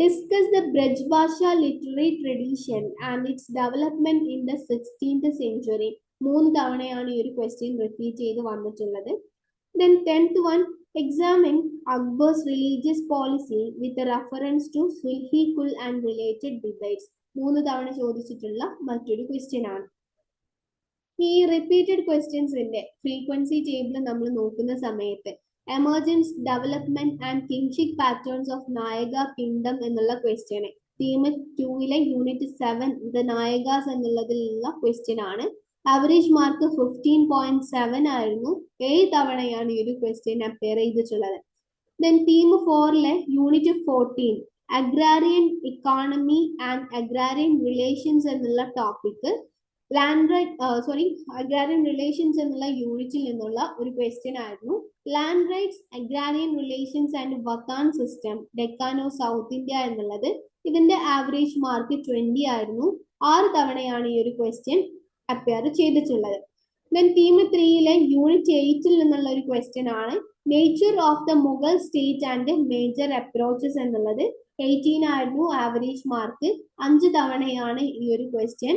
[SPEAKER 2] discuss the Brajbhasha literary tradition and its development in the 16th century. മൂന്ന് തവണയാണ് ഈ ഒരു question repeat ചെയ്ത് വന്നിട്ടുള്ളത്. Then 10th one, examine Akbar's religious policy with a reference to Sulhi Kul and related debates. മൂന്ന് തവണ ചോദിച്ചിട്ടുള്ള മറ്റൊരു ക്വസ്റ്റ്യൻ ആണ്. ഈ റിപ്പീറ്റഡ് ക്വസ്റ്റ്യൻസിന്റെ ഫ്രീക്വൻസി ടേബിൾ നമ്മൾ നോക്കുന്ന സമയത്ത് emergence, development and kingship patterns of Nayaka kingdom എന്നുള്ള ക്വസ്റ്റ്യന് തീം 2 യൂണിറ്റ് 7 ദ നായകാസ് എന്നുള്ളതിലുള്ള ക്വസ്റ്റ്യൻ ആണ്. ആവറേജ് മാർക്ക് 15.7 ആയിരുന്നു. 7 തവണയാണ് ഈ ഒരു ക്വസ്റ്റ്യൻ അപ്പിയർ ചെയ്തിട്ടുള്ളത്. Then theme 4 unit 14 agrarian economy and agrarian relations എന്നുള്ള ടോപ്പിക് അഗ്രാരിയൻ റിലേഷൻസ് എന്നുള്ള യൂണിറ്റിൽ നിന്നുള്ള ഒരു ക്വസ്റ്റ്യൻ ആയിരുന്നു. Land rights, agrarian relations and watan system, Deccan of south India എന്നുള്ളത്. ഇതിന്റെ ആവറേജ് മാർക്ക് 20 ആയിരുന്നു. 6 തവണയാണ് ഈ ഒരു ക്വസ്റ്റ്യൻ അപ്പിയർ ചെയ്തിട്ടുള്ളത്. ദെൻ തീം 3 യൂണിറ്റ് 8 നിന്നുള്ള ഒരു ക്വസ്റ്റ്യൻ ആണ്. Nature of the Mughal state and major approaches എന്നുള്ളത്. 18 ആയിരുന്നു ആവറേജ് മാർക്ക്. 5 തവണയാണ് ഈ ഒരു ക്വസ്റ്റ്യൻ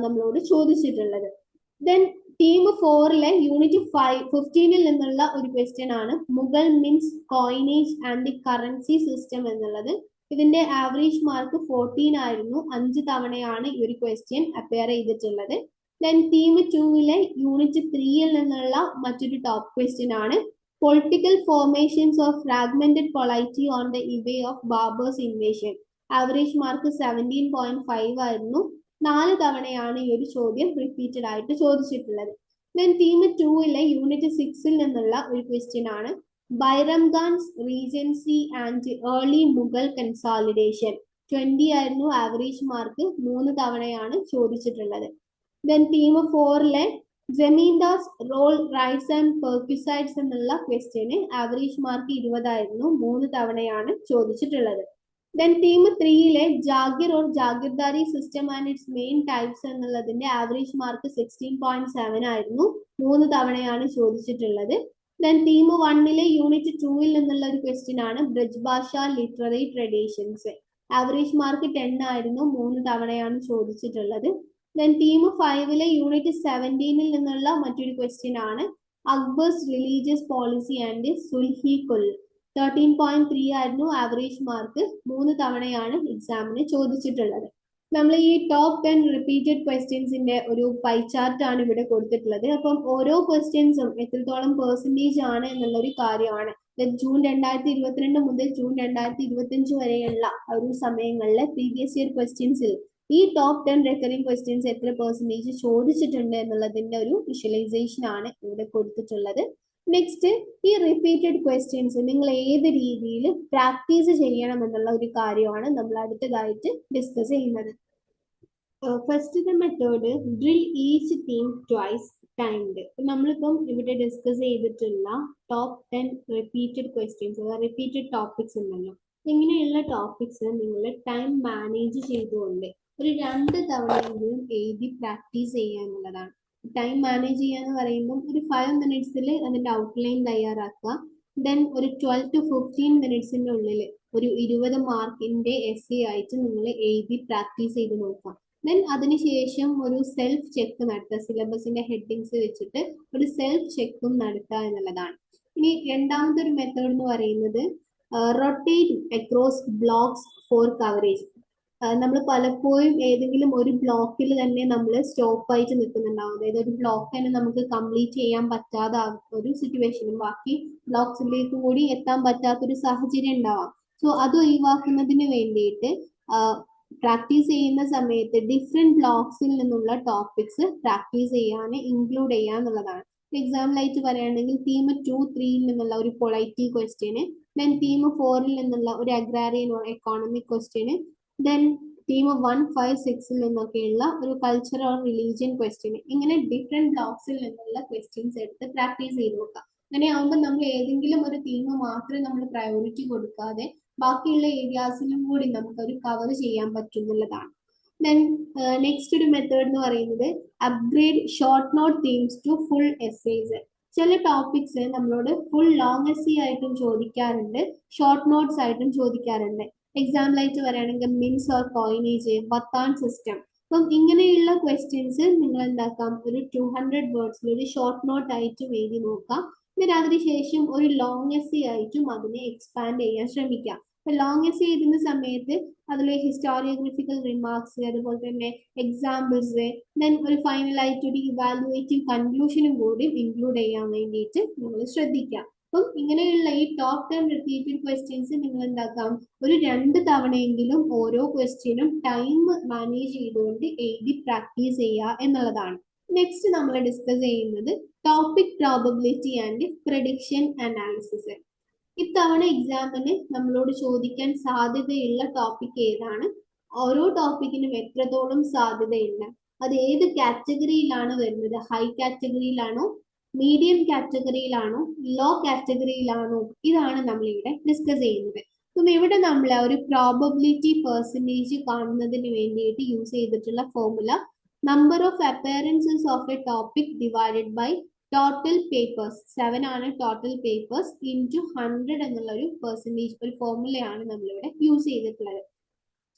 [SPEAKER 2] നമ്മളോട് ചോദിച്ചിട്ടുള്ളത്. ദെൻ ടീം 4 യൂണിറ്റ് 15 നിന്നുള്ള ഒരു ക്വസ്റ്റ്യൻ ആണ്. Mughal mints, coinage and currency system എന്നുള്ളത്. ഇതിന്റെ ആവറേജ് മാർക്ക് 14 ആയിരുന്നു. 5 തവണയാണ് ഈ ഒരു ക്വസ്റ്റ്യൻ അപ്പിയർ ചെയ്തിട്ടുള്ളത്. ദെൻ ടീം 2 യൂണിറ്റ് 3 നിന്നുള്ള മറ്റൊരു ടോപ്പ് ക്വസ്റ്റ്യൻ ആണ്. Political formations of fragmented polity on the eve of Babur's invasion. Average mark 17.5 ആയിരുന്നു. 4 തവണയാണ് ഈ ഒരു ചോദ്യം റിപ്പീറ്റഡ് ആയിട്ട് ചോദിച്ചിട്ടുള്ളത്. ദെൻ ടീം 2 യൂണിറ്റ് 6 നിന്നുള്ള ഒരു ക്വസ്റ്റ്യൻ ആണ്. Bairam Khan's regency and early Mughal consolidation. 20 ആയിരുന്നു ആവറേജ് മാർക്ക്. 3 തവണയാണ് ചോദിച്ചിട്ടുള്ളത്. Then theme 4 zamindars role rights and perquisites എന്നുള്ള ക്വസ്റ്റ്യന് ആവറേജ് മാർക്ക് 20 ആയിരുന്നു. 3 തവണയാണ് ചോദിച്ചിട്ടുള്ളത്. Then theme 3 jagir or jagirdari system and its main types എന്നുള്ളതിന്റെ ആവറേജ് മാർക്ക് 16.7 ആയിരുന്നു. 3 തവണയാണ് ചോദിച്ചിട്ടുള്ളത്. ദെൻ ടീം 1 യൂണിറ്റ് 2 നിന്നുള്ള ഒരു ക്വസ്റ്റ്യൻ ആണ്. ബ്രജ്ഭാഷ ലിറ്റററി ട്രഡീഷൻസ്. ആവറേജ് മാർക്ക് 10 ആയിരുന്നു. 3 തവണയാണ് ചോദിച്ചിട്ടുള്ളത്. ദെൻ ടീം 5 യൂണിറ്റ് 17 നിന്നുള്ള മറ്റൊരു ക്വസ്റ്റ്യൻ ആണ്. Akbar's religious policy and Sulhi കുൽ. 13.3 ആയിരുന്നു ആവറേജ് മാർക്ക്. 3 തവണയാണ് എക്സാമിന് ചോദിച്ചിട്ടുള്ളത്. നമ്മൾ ഈ ടോപ്പ് 10 റിപ്പീറ്റഡ് ക്വസ്റ്റ്യൻസിന്റെ ഒരു പൈ ചാർട്ട് ആണ് ഇവിടെ കൊടുത്തിട്ടുള്ളത്. അപ്പം ഓരോ ക്വസ്റ്റ്യൻസും എത്രത്തോളം പെർസെൻറ്റേജ് ആണ് എന്നുള്ള ഒരു കാര്യമാണ്. ജൂൺ 2022 മുതൽ ജൂൺ 2025 വരെയുള്ള ഒരു സമയങ്ങളിലെ പ്രീവിയസ് ഇയർ ക്വസ്റ്റ്യൻസിൽ ഈ ടോപ്പ് 10 റെക്കറിംഗ് ക്വസ്റ്റ്യൻസ് എത്ര പെർസെൻറ്റേജ് ചോദിച്ചിട്ടുണ്ട് എന്നുള്ളതിന്റെ ഒരു വിഷ്വലൈസേഷൻ ആണ് ഇവിടെ കൊടുത്തിട്ടുള്ളത്. നെക്സ്റ്റ്, ഈ റിപ്പീറ്റഡ് ക്വസ്റ്റ്യൻസ് നിങ്ങൾ ഏത് രീതിയിൽ പ്രാക്ടീസ് ചെയ്യണം എന്നുള്ള ഒരു കാര്യമാണ് നമ്മൾ അടുത്തതായിട്ട് ഡിസ്കസ് ചെയ്യുന്നത്. First method, drill each theme twice timed. നമ്മളിപ്പം ഇവിടെ ഡിസ്കസ് ചെയ്തിട്ടുള്ള top 10 repeated questions, repeated topics ഉണ്ടല്ലോ. ഇങ്ങനെയുള്ള ടോപ്പിക്സ് നിങ്ങൾ ടൈം മാനേജ് ചെയ്തുകൊണ്ട് ഒരു 2 തവണയെങ്കിലും എഴുതി പ്രാക്ടീസ് ചെയ്യുക എന്നുള്ളതാണ്. ടൈം മാനേജ് ചെയ്യാന്ന് പറയുമ്പോൾ ഒരു 5 മിനിറ്റ്സിൽ അതിന്റെ ഔട്ട്ലൈൻ തയ്യാറാക്കുക. ദെൻ ഒരു 12 to 15 മിനിറ്റ്സിന്റെ ഉള്ളിൽ ഒരു 20 മാർക്കിന്റെ എസ്സേ ആയിട്ട് നിങ്ങൾ എഴുതി പ്രാക്ടീസ് ചെയ്ത് നോക്കുക. ദെൻ അതിനുശേഷം ഒരു സെൽഫ് ചെക്ക് നടത്തുക. സിലബസിന്റെ ഹെഡിങ്സ് വെച്ചിട്ട് ഒരു സെൽഫ് ചെക്കും നടത്തുക എന്നുള്ളതാണ്. ഇനി രണ്ടാമത്തെ ഒരു മെത്തേഡ് എന്ന് പറയുന്നത് rotate across blocks for coverage. നമ്മൾ പലപ്പോഴും ഏതെങ്കിലും ഒരു ബ്ലോക്കിൽ തന്നെ നമ്മൾ സ്റ്റോപ്പ് ആയിട്ട് നിൽക്കുന്നുണ്ടാവും. അതായത് ഒരു ബ്ലോക്ക് തന്നെ നമുക്ക് കംപ്ലീറ്റ് ചെയ്യാൻ പറ്റാത്ത ഒരു സിറ്റുവേഷനും ബാക്കി ബ്ലോക്സിലേക്ക് കൂടി എത്താൻ പറ്റാത്തൊരു സാഹചര്യം ഉണ്ടാവാം. സോ അത് ഒഴിവാക്കുന്നതിന് വേണ്ടിയിട്ട് പ്രാക്ടീസ് ചെയ്യുന്ന സമയത്ത് ഡിഫറെന്റ് ബ്ലോക്സിൽ നിന്നുള്ള ടോപ്പിക്സ് പ്രാക്ടീസ് ചെയ്യാൻ ഇൻക്ലൂഡ് ചെയ്യുക എന്നുള്ളതാണ്. എക്സാമ്പിളായിട്ട് പറയുകയാണെങ്കിൽ തീം 2, 3 നിന്നുള്ള ഒരു പൊളൈറ്റി ക്വസ്റ്റ്യന്, ദെൻ തീം 4 നിന്നുള്ള ഒരു അഗ്രാരിയൻ ഓർ എക്കോണമിക് ക്വസ്റ്റ്യന്, ദെൻ ടീം 1, 5, 6 നിന്നൊക്കെയുള്ള ഒരു കൾച്ചർ ഓർ റിലീജിയൻ ക്വസ്റ്റ്യൻ. ഇങ്ങനെ ഡിഫറെന്റ് ബ്ലോക്സിൽ നിന്നുള്ള ക്വസ്റ്റ്യൻസ് എടുത്ത് പ്രാക്ടീസ് ചെയ്ത് നോക്കുക. അങ്ങനെ ആവുമ്പോൾ നമ്മൾ ഏതെങ്കിലും ഒരു തീം മാത്രമേ നമ്മൾ പ്രയോറിറ്റി കൊടുക്കാതെ ബാക്കിയുള്ള ഏരിയാസിലും കൂടി നമുക്കൊരു കവർ ചെയ്യാൻ പറ്റുന്നുള്ളതാണ്. ദെൻ നെക്സ്റ്റ് ഒരു മെത്തേഡ് എന്ന് പറയുന്നത് upgrade short note themes to full essays. ചില ടോപ്പിക്സ് നമ്മളോട് ഫുൾ ലോങ് എസ്സി ആയിട്ടും ചോദിക്കാറുണ്ട്, ഷോർട്ട് നോട്ട്സ് ആയിട്ടും ചോദിക്കാറുണ്ട്. എക്സാമ്പിൾ ആയിട്ട് പറയുകയാണെങ്കിൽ മിൻസ് ഓർ കോയിനേജ്, ബത്താൻ സിസ്റ്റം. അപ്പം ഇങ്ങനെയുള്ള ക്വസ്റ്റ്യൻസ് നിങ്ങൾ എന്താക്കാം, ഒരു 200 വേർഡ്സിൽ ഒരു ഷോർട്ട് നോട്ട് ആയിട്ടും എഴുതി നോക്കാം. എന്നിട്ട് അതിനുശേഷം ഒരു ലോങ് എസ്സി ആയിട്ടും അതിനെ എക്സ്പാൻഡ് ചെയ്യാൻ ശ്രമിക്കാം. അപ്പൊ ലോങ് എസ്സി എഴുതുന്ന സമയത്ത് അതിൽ ഹിസ്റ്റോറിയോഗ്രഫിക്കൽ റിമാർക്സ്, അതുപോലെ തന്നെ എക്സാമ്പിൾസ്, ദെൻ ഒരു ഫൈനൽ ആയിട്ട് ഒരു ഇവാലുവേറ്റീവ് കൺക്ലൂഷനും കൂടി ഇൻക്ലൂഡ് ചെയ്യാൻ വേണ്ടിയിട്ട് നിങ്ങൾ ശ്രദ്ധിക്കാം. അപ്പം ഇങ്ങനെയുള്ള ഈ ടോപ്പ് 10 റിപ്പീറ്റഡ് ക്വസ്റ്റ്യൻസ് നിങ്ങൾ എന്താക്കാം, ഒരു 2 തവണയെങ്കിലും ഓരോ ക്വസ്റ്റ്യനും ടൈം മാനേജ് ചെയ്തുകൊണ്ട് എഴുതി പ്രാക്ടീസ് ചെയ്യുക എന്നുള്ളതാണ്. നെക്സ്റ്റ് നമ്മൾ ഡിസ്കസ് ചെയ്യുന്നത് topic probability and prediction analysis. ഇത്തവണ എക്സാമിന് നമ്മളോട് ചോദിക്കാൻ സാധ്യതയുള്ള ടോപ്പിക് ഏതാണ്, ഓരോ ടോപ്പിക്കിനും എത്രത്തോളം സാധ്യതയുണ്ട്, അത് ഏത് കാറ്റഗറിയിലാണ് വരുന്നത്, ഹൈ കാറ്റഗറിയിലാണോ, മീഡിയം കാറ്റഗറിയിലാണോ, ലോ കാറ്റഗറിയിലാണോ, ഇതാണ് നമ്മളിവിടെ ഡിസ്കസ് ചെയ്യുന്നത്. അപ്പം ഇവിടെ നമ്മൾ ഒരു പ്രോബബിലിറ്റി പെർസെൻറ്റേജ് കാണുന്നതിന് വേണ്ടിയിട്ട് യൂസ് ചെയ്തിട്ടുള്ള formula number of appearances of a topic divided by total papers, 7 ആണ് ടോട്ടൽ പേപ്പേഴ്സ്, ഇൻറ്റു 100 എന്നുള്ള ഒരു പെർസെൻറ്റേജ്, ഒരു ഫോർമുലയാണ് നമ്മളിവിടെ യൂസ് ചെയ്തിട്ടുള്ളത്.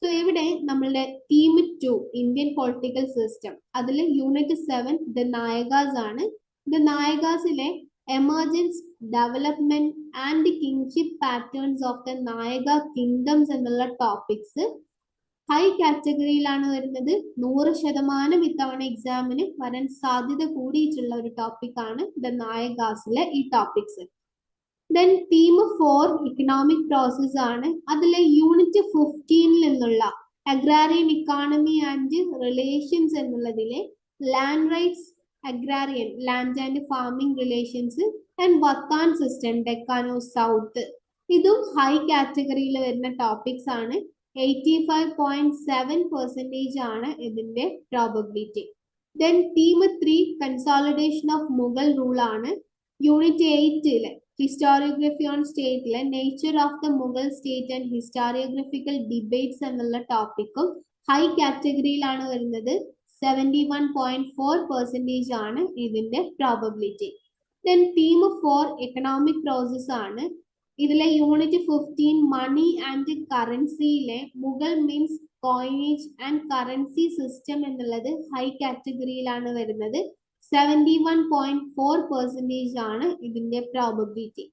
[SPEAKER 2] സോ ഇവിടെ നമ്മളുടെ തീം 2 ഇന്ത്യൻ പൊളിറ്റിക്കൽ സിസ്റ്റം, അതിൽ യൂണിറ്റ് 7 ദ നായകാസ് ആണ്. ദ നായകാസിലെ emergence, development and kingship patterns of the Nayaka kingdoms എന്നുള്ള ടോപ്പിക്സ് ഹൈ കാറ്റഗറിയിലാണ് വരുന്നത്. 100% ഇത്തവണ എക്സാമിന് വരാൻ സാധ്യത കൂടിയിട്ടുള്ള ഒരു ടോപ്പിക് ആണ് ദ നായകാസിലെ ഈ topics. Then theme 4 economic process ആണ്. അതിലെ യൂണിറ്റ് 15 നിന്നുള്ള അഗ്രാരിയൻ ഇക്കോണമി ആൻഡ് റിലേഷൻസ് എന്നുള്ളതിലെ land rights, agrarian land and farming relations and watan system, ഡെക്കാനോ സൗത്ത്, ഇതും ഹൈ കാറ്റഗറിയിൽ വരുന്ന ടോപ്പിക്സ് ആണ്. 85.7% ആണ് ഇതിന്റെ probability. Then theme 3 consolidation of Mughal rule ആണ്. യൂണിറ്റ് 8 ഹിസ്റ്റോറിയോഗ്രഫി ഓൺ സ്റ്റേറ്റിലെ nature of the Mughal state and historiographical debates എന്നുള്ള ടോപ്പിക്കും ഹൈ കാറ്റഗറിയിലാണ് വരുന്നത്. 71.4% ആണ് ഇതിന്റെ probability. Then theme 4 economic process ആണ്. ഇതിലെ യൂണിറ്റ് 15 മണി ആൻഡ് കറൻസിയിലെ Mughal means, coinage and currency system എന്നുള്ളത് ഹൈ കാറ്റഗറിയിലാണ് വരുന്നത്. 71.4% ആണ് ഇതിന്റെ probability.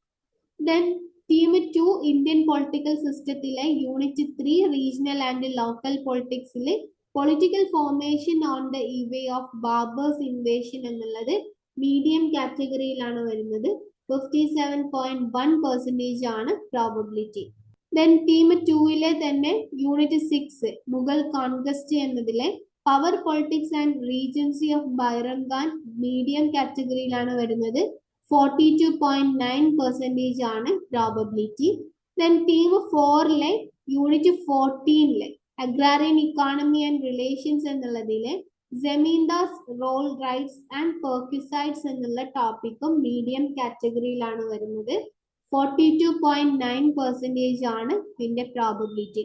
[SPEAKER 2] Then theme 2 Indian political സിസ്റ്റത്തിലെ യൂണിറ്റ് 3 റീജിയണൽ ആൻഡ് ലോക്കൽ പൊളിറ്റിക്സിൽ political formation on the eve of Babur's invasion എന്നുള്ളത് മീഡിയം കാറ്റഗറിയിലാണ് വരുന്നത്. 57.1% ആണ് പ്രോബബിലിറ്റി. ദെൻ തീം 2 തന്നെ യൂണിറ്റ് 6 മുഗൾ കോൺക്വസ്റ്റ് എന്നതിലെ power politics and regency of ബൈറം Khan medium കാറ്റഗറിയിലാണ് വരുന്നത്. 42.9% ആണ് probability. Then theme 4 unit 14 agrarian economy and relations എന്നുള്ളതിലെ zamindars role rights and perquisites എന്നുള്ള ടോപ്പിക്കും മീഡിയം കാറ്റഗറിയിലാണ് വരുന്നത്. 42.9% ആണ് ഇതിന്റെ probability.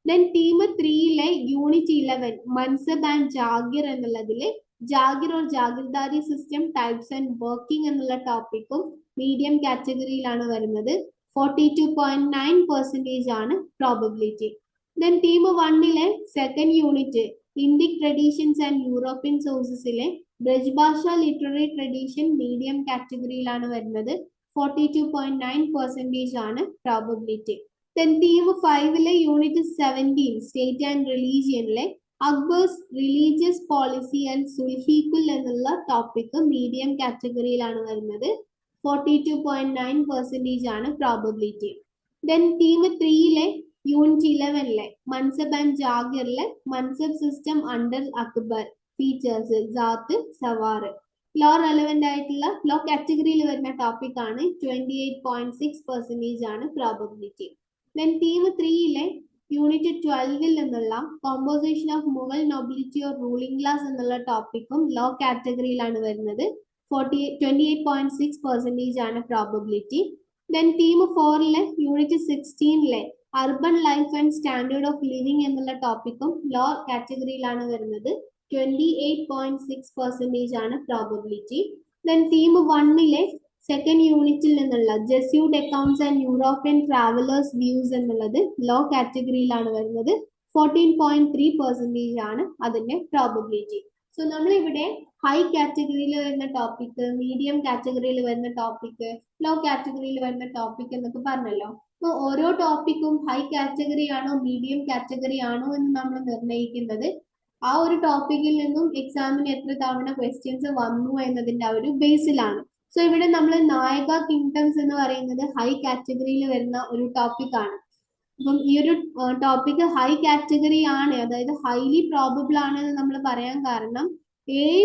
[SPEAKER 2] Then theme 3 unit 11 mansab and jagir എന്നുള്ളതിലെ jagir or jagirdari system types and working എന്നുള്ള ടോപ്പിക്കും മീഡിയം കാറ്റഗറിയിലാണ് വരുന്നത്. 42.9% ആണ് probability. Then theme 1 second unit Indian traditions and European സോഴ്സസിലെ ബ്രജ്ഭാഷ ലിറ്റററി ട്രഡീഷൻ മീഡിയം കാറ്റഗറിയിലാണ് വരുന്നത്. 42.9% ആണ് probability. Then theme 5 unit 17 state and റിലീജിയനിലെ Akbar's religious policy and sulhikul എന്നുള്ള ടോപ്പിക് മീഡിയം കാറ്റഗറിയിലാണ് വരുന്നത്. 42.9% ആണ് probability. Then theme 3 unit 11 mansab and ജാഗിറിലെ mansab system under Akbar features, zat, sawar, low relevant ആയിട്ടുള്ള ലോ കാറ്റഗറിയിൽ വരുന്ന ടോപ്പിക് ആണ്. 28.6% ആണ് പ്രോബബിലിറ്റി. ദെൻ തീം 3 യൂണിറ്റ് 12 നിന്നുള്ള composition of Mughal nobility or ruling class എന്നുള്ള ടോപ്പിക്കും ലോ കാറ്റഗറിയിലാണ് വരുന്നത്. 28.6% ആണ് probability. Then theme 4 unit 16 urban life and standard of living എന്നുള്ള ടോപ്പിക്കും ലോ കാറ്റഗറിയിലാണ് വരുന്നത്. 28.6% ആണ് പ്രോബബിലിറ്റി. ദെൻ തീം 1 സെക്കൻഡ് യൂണിറ്റിൽ നിന്നുള്ള Jesuit accounts and European travellers views എന്നുള്ളത് ലോ കാറ്റഗറിയിലാണ് വരുന്നത്. 14.3% ആണ് അതിന്റെ പ്രോബബിലിറ്റി. സോ നമ്മളിവിടെ ഹൈ കാറ്റഗറിയിൽ വരുന്ന ടോപ്പിക്, മീഡിയം കാറ്റഗറിയിൽ വരുന്ന ടോപ്പിക്, ലോ കാറ്റഗറിയിൽ വരുന്ന ടോപ്പിക് എന്നൊക്കെ പറഞ്ഞല്ലോ. അപ്പൊ ഓരോ ടോപ്പിക്കും ഹൈ കാറ്റഗറി ആണോ മീഡിയം കാറ്റഗറി ആണോ എന്ന് നമ്മൾ നിർണ്ണയിക്കുന്നത് ആ ഒരു ടോപ്പിക്കിൽ നിന്നും എക്സാമിന് എത്ര തവണ ക്വസ്റ്റ്യൻസ് വന്നു എന്നതിന്റെ ആ ഒരു ബേസിലാണ്. സോ ഇവിടെ നമ്മൾ നായക കിങ്ഡംസ് എന്ന് പറയുന്നത് ഹൈ കാറ്റഗറിയിൽ വരുന്ന ഒരു ടോപ്പിക് ആണ്. അപ്പം ഈ ഒരു ടോപ്പിക് ഹൈ കാറ്റഗറി ആണ്, അതായത് ഹൈലി പ്രോബബിൾ ആണ് എന്ന് നമ്മൾ പറയാൻ കാരണം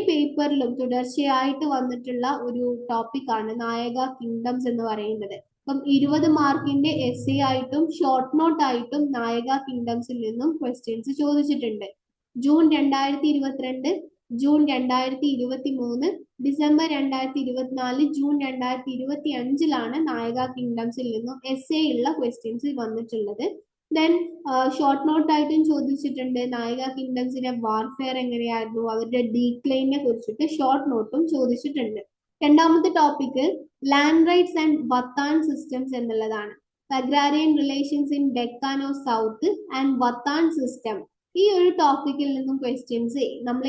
[SPEAKER 2] പേപ്പറിലും തുടർച്ചയായിട്ട് വന്നിട്ടുള്ള ഒരു ടോപ്പിക് ആണ് നായക കിങ്ഡംസ് എന്ന് പറയുന്നത്. അപ്പം 20 മാർക്കിന്റെ എസ് ആയിട്ടും ഷോർട്ട് നോട്ട് ആയിട്ടും നായക കിങ്ഡംസിൽ നിന്നും ക്വസ്റ്റ്യൻസ് ചോദിച്ചിട്ടുണ്ട്. ജൂൺ 2022, ജൂൺ 2023, ഡിസംബർ 2024, ജൂൺ 2025 നായക കിങ്ഡംസിൽ നിന്നും എസ് ഉള്ള ക്വസ്റ്റ്യൻസ് വന്നിട്ടുള്ളത്. ദെൻ ഷോർട്ട് നോട്ട് ആയിട്ടും ചോദിച്ചിട്ടുണ്ട്. നായക കിങ്ഡംസിന്റെ വാർഫെയർ എങ്ങനെയായിരുന്നു, അവരുടെ ഡീക്ലൈനെ കുറിച്ചിട്ട് ഷോർട്ട് നോട്ടും ചോദിച്ചിട്ടുണ്ട്. രണ്ടാമത്തെ topic land rights and watan systems എന്നുള്ളതാണ്. Agrarian relations in Deccan of south and watan system. ഈ ഒരു ടോപ്പിക്കിൽ നിന്നും ക്വസ്റ്റ്യൻസ് നമ്മൾ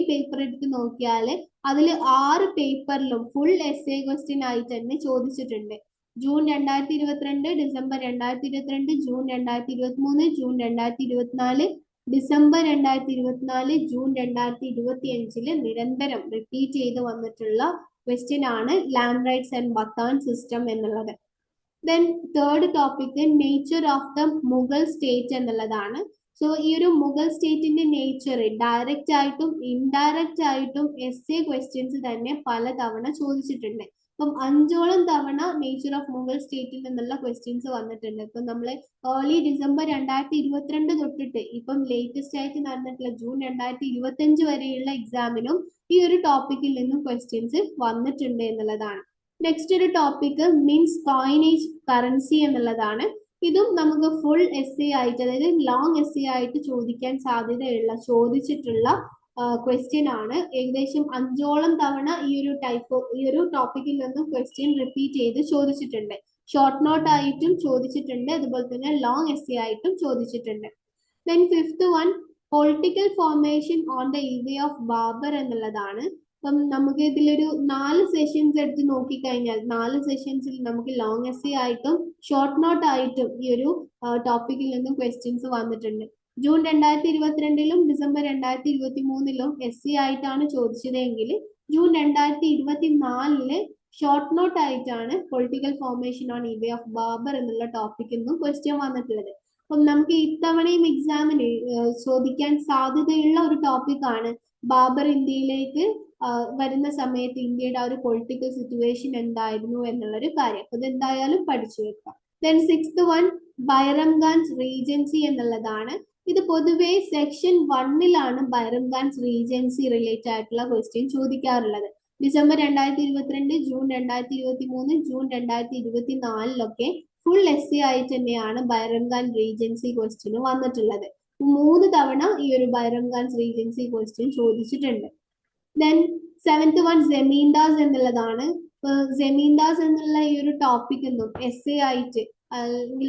[SPEAKER 2] പേപ്പർ എടുത്ത് നോക്കിയാൽ അതിൽ 6 പേപ്പറിലും ഫുൾ എസ് ക്വസ്റ്റ്യൻ ആയിട്ട് തന്നെ ചോദിച്ചിട്ടുണ്ട്. June 2022, December 2022, June 2023, June 2024, December 2024, June 2025 നിരന്തരം റിപ്പീറ്റ് ചെയ്ത് വന്നിട്ടുള്ള ക്വസ്റ്റ്യൻ ആണ് land rights and watan system എന്നുള്ളത്. Then third topic nature of the Mughal state എന്നുള്ളതാണ്. സോ ഈ ഒരു മുഗൾ സ്റ്റേറ്റിന്റെ നേച്ചർ ഡയറക്റ്റ് ആയിട്ടും ഇൻഡയറക്റ്റ് ആയിട്ടും എസ് ക്വസ്റ്റ്യൻസ് തന്നെ പല തവണ ചോദിച്ചിട്ടുണ്ട്. അപ്പം 5ഓളം തവണ നേച്ചർ ഓഫ് മുഗൾ സ്റ്റേറ്റിൽ നിന്നുള്ള ക്വസ്റ്റ്യൻസ് വന്നിട്ടുണ്ട്. ഇപ്പം നമ്മൾ ഏർലി ഡിസംബർ 2022 തൊട്ടിട്ട് ഇപ്പം ലേറ്റസ്റ്റ് ആയിട്ട് നടന്നിട്ടുള്ള ജൂൺ 2025 വരെയുള്ള എക്സാമിനും ഈ ഒരു ടോപ്പിക്കിൽ നിന്നും ക്വസ്റ്റ്യൻസ് വന്നിട്ടുണ്ട് എന്നുള്ളതാണ്. നെക്സ്റ്റ് ഒരു ടോപ്പിക് മീൻസ് കോയിനേജ് കറൻസി എന്നുള്ളതാണ്. ഇതും നമുക്ക് ഫുൾ എസ് ആയിട്ട്, അതായത് ലോങ് എസ് ആയിട്ട് ചോദിക്കാൻ സാധ്യതയുള്ള ചോദിച്ചിട്ടുള്ള ക്വസ്റ്റ്യൻ ആണ്. ഏകദേശം 5ഓളം തവണ ഈ ഒരു ടോപ്പിക്കിൽ നിന്നും ക്വസ്റ്റ്യൻ റിപ്പീറ്റ് ചെയ്ത് ചോദിച്ചിട്ടുണ്ട്. ഷോർട്ട് നോട്ട് ആയിട്ടും ചോദിച്ചിട്ടുണ്ട്, അതുപോലെ തന്നെ ലോങ് എസ് ആയിട്ടും ചോദിച്ചിട്ടുണ്ട്. Then fifth one political formation on the eve of Babur എന്നുള്ളതാണ്. അപ്പം നമുക്ക് ഇതിലൊരു 4 സെഷൻസ് എടുത്ത് നോക്കിക്കഴിഞ്ഞാൽ 4 സെഷൻസിൽ നമുക്ക് ലോങ് എസ് ആയിട്ടും ഷോർട്ട് നോട്ട് ആയിട്ടും ഈ ഒരു ടോപ്പിക്കിൽ നിന്നും ക്വസ്റ്റ്യൻസ് വന്നിട്ടുണ്ട്. ജൂൺ 2022 ഡിസംബർ 2023 എസ് ആയിട്ടാണ് ചോദിച്ചതെങ്കിൽ ജൂൺ 2024 ഷോർട്ട് നോട്ട് ആയിട്ടാണ് political formation on eve of Babur എന്നുള്ള ടോപ്പിക്കിൽ നിന്നും ക്വസ്റ്റ്യൻ വന്നിട്ടുള്ളത്. അപ്പം നമുക്ക് ഇത്തവണയും എക്സാമിന് ചോദിക്കാൻ സാധ്യതയുള്ള ഒരു ടോപ്പിക്കാണ് ബാബർ ഇന്ത്യയിലേക്ക് വരുന്ന സമയത്ത് ഇന്ത്യയുടെ ആ ഒരു പൊളിറ്റിക്കൽ സിറ്റുവേഷൻ എന്തായിരുന്നു എന്നുള്ളൊരു കാര്യം. അത് എന്തായാലും പഠിച്ചു വെക്കാം. Then sixth one Bairam Khan's regency എന്നുള്ളതാണ്. ഇത് പൊതുവെ section 1 Bairam Khan's regency related ആയിട്ടുള്ള ക്വസ്റ്റ്യൻ ചോദിക്കാറുള്ളത്. December 2022, June 2023, June 2024 full essay ആയിട്ട് തന്നെയാണ് ബൈറം ഖാൻ റീജൻസി ക്വസ്റ്റ്യൻ വന്നിട്ടുള്ളത്. 3 തവണ ഈ ഒരു ബൈറം ഖാൻസ് റീജൻസി ക്വസ്റ്റ്യൻ ചോദിച്ചിട്ടുണ്ട്. ദെൻ സെവൻത് വൺ ജമീന്ദാസ് എന്നുള്ളതാണ്. ജമീന്ദാസ് എന്നുള്ള ഈ ഒരു ടോപ്പിക് എന്നും എസ് ആയിട്ട്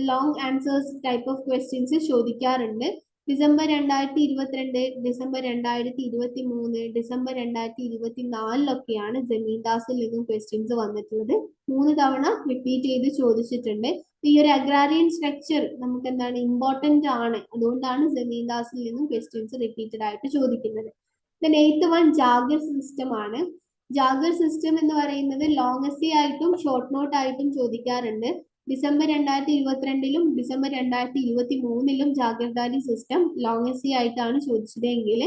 [SPEAKER 2] long answers type of questions ചോദിക്കാറുണ്ട്. ഡിസംബർ 2022, ഡിസംബർ 2023, ഡിസംബർ 2024 ജമീന്ദാസിൽ നിന്നും ക്വസ്റ്റ്യൻസ് വന്നിട്ടുള്ളത്. 3 തവണ റിപ്പീറ്റ് ചെയ്ത് ചോദിച്ചിട്ടുണ്ട്. ഈ ഒരു അഗ്രാരിയൻ സ്ട്രക്ചർ നമുക്ക് എന്താണ് ഇമ്പോർട്ടന്റ് ആണ്, അതുകൊണ്ടാണ് ജമീന്ദാസിൽ നിന്നും ക്വസ്റ്റ്യൻസ് റിപ്പീറ്റഡ് ആയിട്ട് ചോദിക്കുന്നത്. Then eighth one jagir system ആണ്. ജാഗിർ സിസ്റ്റം എന്ന് പറയുന്നത് ലോങ് എസ് ആയിട്ടും ഷോർട്ട് നോട്ട് ആയിട്ടും ചോദിക്കാറുണ്ട്. December 2022 December 2023 jagirdari system long essay ആയിട്ടാണ് ചോദിച്ചതെങ്കിൽ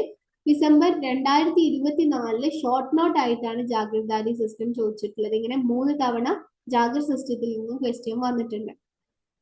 [SPEAKER 2] ഡിസംബർ 2024 ഷോർട്ട് നോട്ട് ആയിട്ടാണ് ജാഗിർദാരി സിസ്റ്റം ചോദിച്ചിട്ടുള്ളത്. ഇങ്ങനെ 3 തവണ ജാഗിർ സിസ്റ്റത്തിൽ നിന്നും ക്വസ്റ്റ്യൻ വന്നിട്ടുണ്ട്.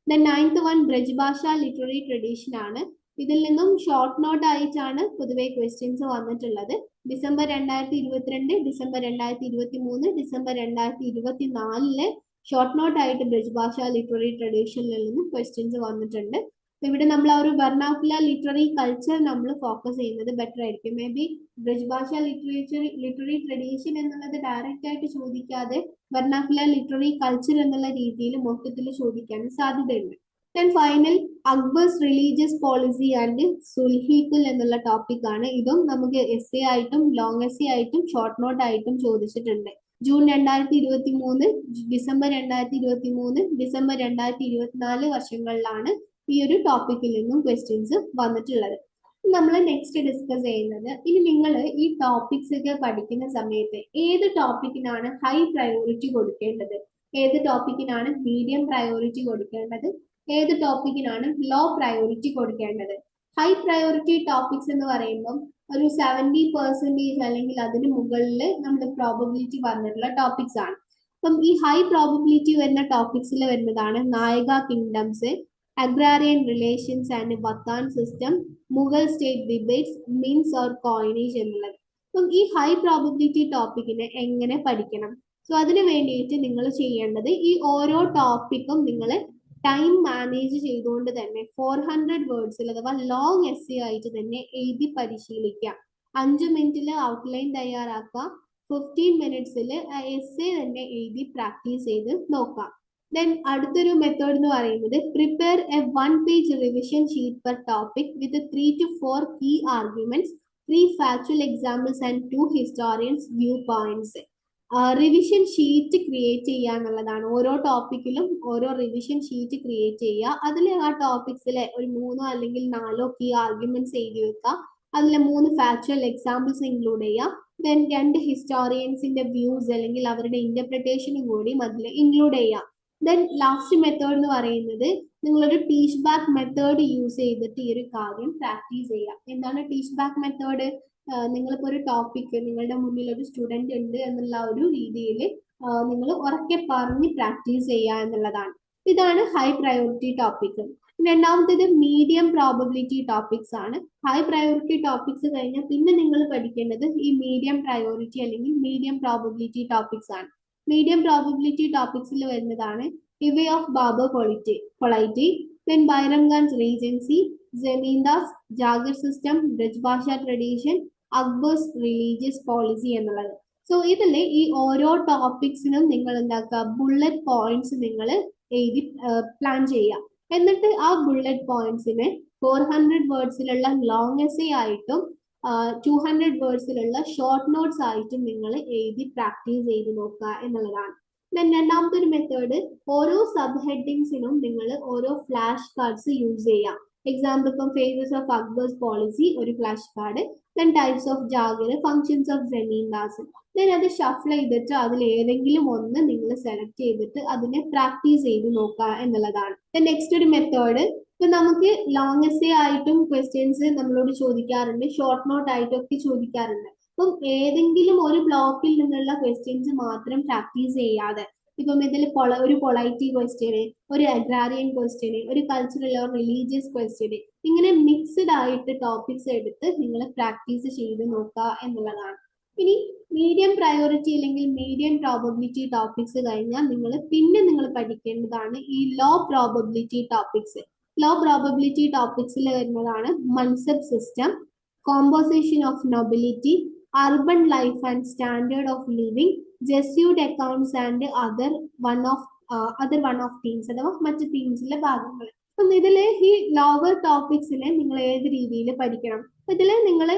[SPEAKER 2] ദെൻ നയൻത് വൺ ബ്രജ് ഭാഷ ലിറ്റററി ട്രഡീഷൻ ആണ്. ഇതിൽ നിന്നും ഷോർട്ട് നോട്ട് ആയിട്ടാണ് പൊതുവെ ക്വസ്റ്റ്യൻസ് വന്നിട്ടുള്ളത്. December 2022, December 2023, December 2024 short not ആയിട്ട് ബ്രിജ്ഭാഷ ലിറ്റററി ട്രഡീഷനിൽ നിന്നും ക്വസ്റ്റ്യൻസ് വന്നിട്ടുണ്ട്. ഇവിടെ നമ്മൾ ആ ഒരു വെർണാക്കുലർ ലിറ്റററി കൾച്ചർ നമ്മൾ ഫോക്കസ് ചെയ്യുന്നത് ബെറ്റർ ആയിരിക്കും. മേ ബി ബ്രിജ്ഭാഷ ലിറ്റററി ട്രഡീഷൻ എന്നുള്ളത് ഡയറക്റ്റ് ആയിട്ട് ചോദിക്കാതെ വെർണാക്കുലർ ലിറ്റററി കൾച്ചർ എന്നുള്ള രീതിയിൽ മൊത്തത്തിൽ ചോദിക്കാൻ സാധ്യതയുണ്ട്. Then final Akbar's religious policy and sulhikul എന്നുള്ള ടോപ്പിക് ആണ്. ഇതും നമുക്ക് എസ് എ ആയിട്ടും ലോങ് എസ് എ ആയിട്ടും ഷോർട്ട് നോട്ട് ആയിട്ടും ചോദിച്ചിട്ടുണ്ട്. ജൂൺ 2023, ഡിസംബർ 2023, ഡിസംബർ 2024 വർഷങ്ങളിലാണ് ഈ ഒരു ടോപ്പിക്കിൽ നിന്നും ക്വസ്റ്റ്യൻസ് വന്നിട്ടുള്ളത്. നമ്മൾ നെക്സ്റ്റ് ഡിസ്കസ് ചെയ്യുന്നത്, ഇനി നിങ്ങൾ ഈ ടോപ്പിക്സ് ഒക്കെ പഠിക്കുന്ന സമയത്ത് ഏത് ടോപ്പിക്കിനാണ് ഹൈ പ്രയോറിറ്റി കൊടുക്കേണ്ടത്, ഏത് ടോപ്പിക്കിനാണ് മീഡിയം പ്രയോറിറ്റി കൊടുക്കേണ്ടത്, ഏത് ടോപ്പിക്കിനാണ് ലോ പ്രയോറിറ്റി കൊടുക്കേണ്ടത്. ഹൈ പ്രയോറിറ്റി ടോപ്പിക്സ് എന്ന് പറയുമ്പോൾ ഒരു 70% അല്ലെങ്കിൽ അതിന് മുകളിൽ നമ്മുടെ പ്രോബബിലിറ്റി വന്നിട്ടുള്ള ടോപ്പിക്സ് ആണ്. അപ്പം ഈ ഹൈ പ്രോബബിലിറ്റി വരുന്ന ടോപ്പിക്സിൽ വരുന്നതാണ് Nayaka kingdoms, agrarian relations and watan system, Mughal state debates, mints or coinage എന്നുള്ളത്. അപ്പം ഈ ഹൈ പ്രോബബിലിറ്റി ടോപ്പിക്കിനെ എങ്ങനെ പഠിക്കണം? സോ അതിന് വേണ്ടിയിട്ട് നിങ്ങൾ ചെയ്യേണ്ടത്, ഈ ഓരോ ടോപ്പിക്കും നിങ്ങൾ ടൈം മാനേജ് ചെയ്തുകൊണ്ട് തന്നെ 400 വേർഡ്സിൽ അഥവാ ലോങ് എസ് ആയിട്ട് തന്നെ എഴുതി പരിശീലിക്കുക. 5 മിനിറ്റിൽ ഔട്ട്ലൈൻ തയ്യാറാക്കുക, 15 മിനിറ്റ്സിൽ എസ് തന്നെ എഴുതി പ്രാക്ടീസ് ചെയ്ത് നോക്കാം. ദെൻ അടുത്തൊരു മെത്തേഡ് എന്ന് പറയുന്നത്, prepare a 1 page revision sheet per topic with 3 to 4 key arguments, 3 factual examples and 2 historians viewpoints. Revision sheet create ചെയ്യുക എന്നുള്ളതാണ്. ഓരോ ടോപ്പിക്കിലും ഓരോ റിവിഷൻ ഷീറ്റ് ക്രിയേറ്റ് ചെയ്യുക. അതിൽ ആ ടോപ്പിക്സിലെ ഒരു 3 അല്ലെങ്കിൽ 4 കീ ആർഗ്യുമെന്റ്സ് എഴുതി വെക്കുക. അതിലെ 3 ഫാക്ച്വൽ എക്സാമ്പിൾസ് ഇൻക്ലൂഡ് ചെയ്യുക. ദെൻ 2 ഹിസ്റ്റോറിയൻസിന്റെ വ്യൂസ് അല്ലെങ്കിൽ അവരുടെ ഇന്റർപ്രിട്ടേഷനും കൂടി അതിൽ ഇൻക്ലൂഡ് ചെയ്യുക. ദെൻ ലാസ്റ്റ് മെത്തേഡ് എന്ന് പറയുന്നത്, നിങ്ങളൊരു ടീച്ച് ബാക്ക് മെത്തേഡ് യൂസ് ചെയ്തിട്ട് ഈ ഒരു കാര്യം പ്രാക്ടീസ് ചെയ്യുക. എന്താണ് ടീച്ച് ബാക്ക് മെത്തേഡ്? നിങ്ങളിപ്പോൾ ഒരു ടോപ്പിക്ക് നിങ്ങളുടെ മുന്നിൽ ഒരു സ്റ്റുഡന്റ് ഉണ്ട് എന്നുള്ള ഒരു രീതിയിൽ നിങ്ങൾ ഉറക്കെ പറഞ്ഞ് പ്രാക്ടീസ് ചെയ്യുക എന്നുള്ളതാണ്. ഇതാണ് ഹൈ പ്രയോറിറ്റി ടോപ്പിക്. രണ്ടാമത്തേത് മീഡിയം പ്രോബബിലിറ്റി ടോപ്പിക്സ് ആണ്. ഹൈ പ്രയോറിറ്റി ടോപ്പിക്സ് കഴിഞ്ഞാൽ പിന്നെ നിങ്ങൾ പഠിക്കേണ്ടത് ഈ മീഡിയം പ്രയോറിറ്റി അല്ലെങ്കിൽ മീഡിയം പ്രോബബിലിറ്റി ടോപ്പിക്സ് ആണ്. മീഡിയം പ്രോബബിലിറ്റി ടോപ്പിക്സിൽ വരുന്നതാണ് eve of Babur polity, then Bairam Khan's regency, zamindars, jagir system, Brijbhasha tradition, Akbar's religious policy എന്നുള്ളത്. സോ ഇതിൽ ഈ ഓരോ ടോപ്പിക്സിനും നിങ്ങൾ എന്താക്കുക, ബുള്ളറ്റ് പോയിന്റ്സ് നിങ്ങൾ എഴുതി പ്ലാൻ ചെയ്യുക. എന്നിട്ട് ആ ബുള്ളറ്റ് പോയിന്റ്സിനെ 400 വേർഡ്സിലുള്ള ലോങ് എസ്സേ ആയിട്ടും 200 വേർഡ്സിലുള്ള ഷോർട്ട് നോട്ട്സ് ആയിട്ടും നിങ്ങൾ എഴുതി പ്രാക്ടീസ് ചെയ്ത് നോക്കുക എന്നുള്ളതാണ്. രണ്ടാമത്തെ ഒരു മെത്തേഡ്, ഓരോ സബ് ഹെഡിങ്സിനും നിങ്ങൾ ഓരോ ഫ്ലാഷ് കാർഡ്സ് യൂസ് ചെയ്യാം. എക്സാമ്പിൾ ഇപ്പം ഫേസസ് ഓഫ് അക്ബേഴ്സ് പോളിസി ഒരു flash card, then types of Jagir, functions of zamindars. Then അത് ഷഫിൾ ചെയ്തിട്ട് അതിൽ ഏതെങ്കിലും ഒന്ന് നിങ്ങൾ സെലക്ട് ചെയ്തിട്ട് അതിനെ പ്രാക്ടീസ് ചെയ്ത് നോക്കുക എന്നുള്ളതാണ്. നെക്സ്റ്റ് ഒരു മെത്തേഡ്, ഇപ്പൊ നമുക്ക് ലോങ് എസ്സേ ആയിട്ടും ക്വസ്റ്റ്യൻസ് നമ്മളോട് ചോദിക്കാറുണ്ട്, ഷോർട്ട് നോട്ട് ആയിട്ടും ഒക്കെ ചോദിക്കാറുണ്ട്. അപ്പം ഏതെങ്കിലും ഒരു ബ്ലോക്കിൽ നിന്നുള്ള ക്വസ്റ്റ്യൻസ് മാത്രം പ്രാക്ടീസ് ചെയ്യാതെ, ഇപ്പം ഇതിൽ ഒരു പൊളൈറ്റി ക്വസ്റ്റ്യന്, ഒരു അഗ്രാരിയൻ ക്വസ്റ്റ്യന്, ഒരു കൾച്ചറൽ ഓർ റിലീജിയസ് ക്വസ്റ്റ്യന്, ഇങ്ങനെ മിക്സ്ഡ് ആയിട്ട് ടോപ്പിക്സ് എടുത്ത് നിങ്ങൾ പ്രാക്ടീസ് ചെയ്ത് നോക്കുക എന്നുള്ളതാണ്. ഇനി മീഡിയം പ്രയോറിറ്റി അല്ലെങ്കിൽ മീഡിയം പ്രോബബിലിറ്റി ടോപ്പിക്സ് കഴിഞ്ഞാൽ നിങ്ങൾ പഠിക്കേണ്ടതാണ് ഈ low probability topics. Low probability ടോപ്പിക്സിൽ വരുന്നതാണ് mansab system, composition of nobility, urban life and standard of living, Jesuit accounts and other one of themes അഥവാ മറ്റ് തീംസിലെ ഭാഗങ്ങൾ. അപ്പം ഇതിൽ ഈ ലോവർ ടോപ്പിക്സിനെ നിങ്ങൾ ഏത് രീതിയിൽ പഠിക്കണം? ഇതിൽ നിങ്ങൾ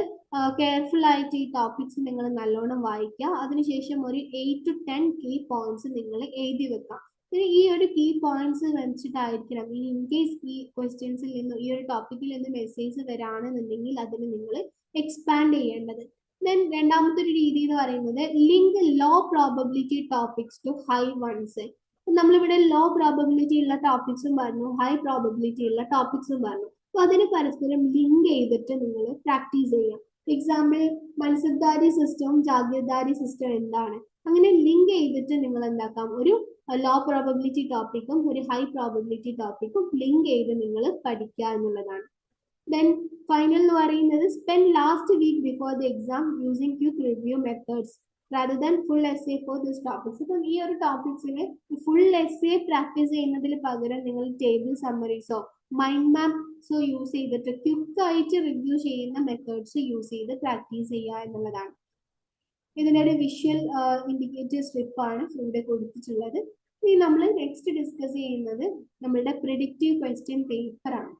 [SPEAKER 2] കെയർഫുൾ ആയിട്ട് ഈ ടോപ്പിക്സ് നിങ്ങൾ നല്ലോണം വായിക്കുക. അതിനുശേഷം ഒരു 8 to 10 കീ പോയിന്റ്സ് നിങ്ങൾ എഴുതി വെക്കാം. ഈ ഒരു കീ പോയിന്റ്സ് വെച്ചിട്ടായിരിക്കണം ഈ ഇൻ കേസ് ഈ ക്വസ്റ്റ്യൻസിൽ നിന്ന് ഈ ഒരു ടോപ്പിക്കിൽ നിന്ന് മെസ്സേജ് വരാണെന്നുണ്ടെങ്കിൽ അതിന് നിങ്ങൾ എക്സ്പാൻഡ് ചെയ്യേണ്ടത്. ദെൻ രണ്ടാമത്തെ ഒരു രീതി എന്ന് പറയുന്നത് link low probability topics to high ones. നമ്മളിവിടെ ലോ പ്രോബബിലിറ്റി ഉള്ള ടോപ്പിക്സും പറഞ്ഞു, ഹൈ പ്രോബബിലിറ്റി ഉള്ള ടോപ്പിക്സും പറഞ്ഞു. അപ്പൊ അതിന് പരസ്പരം ലിങ്ക് ചെയ്തിട്ട് നിങ്ങൾ പ്രാക്ടീസ് ചെയ്യാം. എക്സാമ്പിൾ മൻസബ്ദാരി സിസ്റ്റവും ജാഗീർദാരി സിസ്റ്റം എന്താണ്, അങ്ങനെ ലിങ്ക് ചെയ്തിട്ട് നിങ്ങൾ എന്താക്കാം, ഒരു ലോ പ്രോബബിലിറ്റി ടോപ്പിക്കും ഒരു ഹൈ പ്രോബബിലിറ്റി ടോപ്പിക്കും ലിങ്ക് ചെയ്ത് നിങ്ങൾ പഠിക്കുക എന്നുള്ളതാണ്. Then final എന്ന് പറയുന്നത് spend last week before the exam using quick review methods rather than full essay for this topics. ഇപ്പം ഈ ഒരു ടോപ്പിക്സിന് ഫുൾ എസ്സേ പ്രാക്ടീസ് ചെയ്യുന്നതിൽ പകരം നിങ്ങൾ ടേബിൾ സമ്മറീസോ മൈൻഡ് മാപ്സോ യൂസ് ചെയ്തിട്ട് ക്വിക്ക് ആയിട്ട് റിവ്യൂ ചെയ്യുന്ന മെത്തേഡ്സ് യൂസ് ചെയ്ത് പ്രാക്ടീസ് ചെയ്യുക എന്നുള്ളതാണ്. ഇതിൻ്റെ ഒരു വിഷ്വൽ ഇൻഡിക്കേറ്റർ സ്ട്രിപ്പാണ് ഇവിടെ കൊടുത്തിട്ടുള്ളത്. ഇനി നമ്മൾ നെക്സ്റ്റ് ഡിസ്കസ് ചെയ്യുന്നത് നമ്മളുടെ പ്രിഡിക്റ്റീവ് ക്വസ്റ്റ്യൻ പേപ്പറാണ്.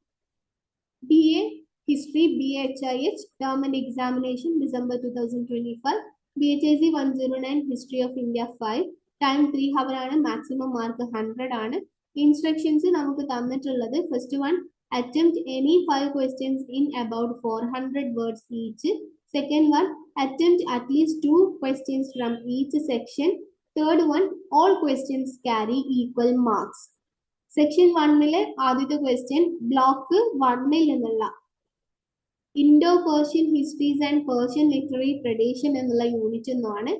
[SPEAKER 2] BA History BHIH Term and Examination December 2025, BHIC 109 History of India 5, time 3 hour ആണ്, maximum mark 100 ആണ്. ഇൻസ്ട്രക്ഷൻസ് നമുക്ക് തന്നിട്ടുള്ളത് first one attempt any 5 questions in about 400 words each. Second one attempt at least 2 questions from each section. Third one all questions carry equal marks. Section 1-ലെ ആദ്യത്തെ question block 1-ൽ നിന്നുള്ള Indo Persian histories and Persian literary tradition എന്നുള്ള unit എന്നാണ്.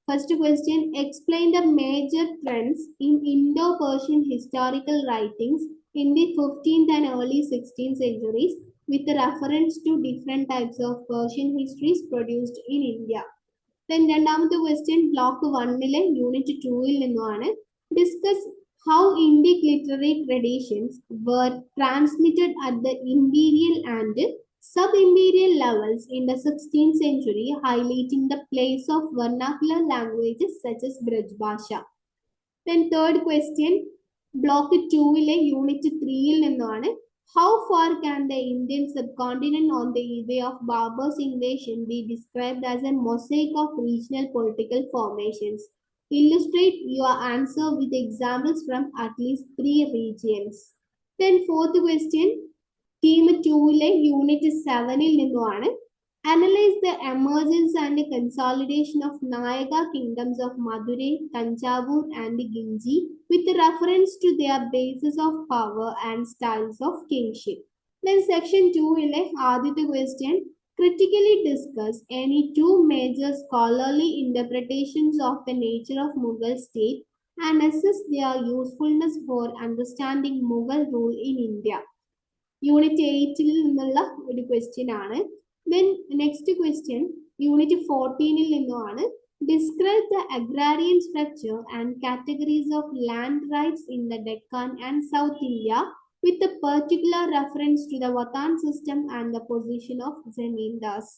[SPEAKER 2] First question explain the major trends in Indo Persian historical writings in the 15th and early 16th centuries with reference to different types of Persian histories produced in India. Then രണ്ടാമത്തെ question block 1-ലെ unit 2-ൽ നിന്നുമാണ്. Discuss how Indic literary traditions were transmitted at the imperial and sub-imperial levels in the 16th century, highlighting the place of vernacular languages such as Braj Bhasha. Then third question, block 2-ലെ unit 3-ൽ നിന്നാണ്. How far can the Indian subcontinent on the eve of Babur's invasion be described as a mosaic of regional political formations? Illustrate your answer with examples from at least 3 regions. Then fourth question, team 2-ലെ unit 7-ൽ നിന്നുമാണ്. Analyze the emergence and consolidation of Nayaka kingdoms of Madurai, Tanjavur and Ginji with reference to their basis of power and styles of kingship. Then section 2-ലെ ആദ്യത്തെ question, critically discuss any 2 major scholarly interpretations of the nature of Mughal state and assess their usefulness for understanding Mughal rule in India. Unit 8-ൽ നിന്നുള്ള ഒരു question ആണ്. Then next question, unit 14-ൽ നിന്നുമാണ്. Describe the agrarian structure and categories of land rights in the Deccan and South India with a particular reference to the Vatan system and the position of Zamindars.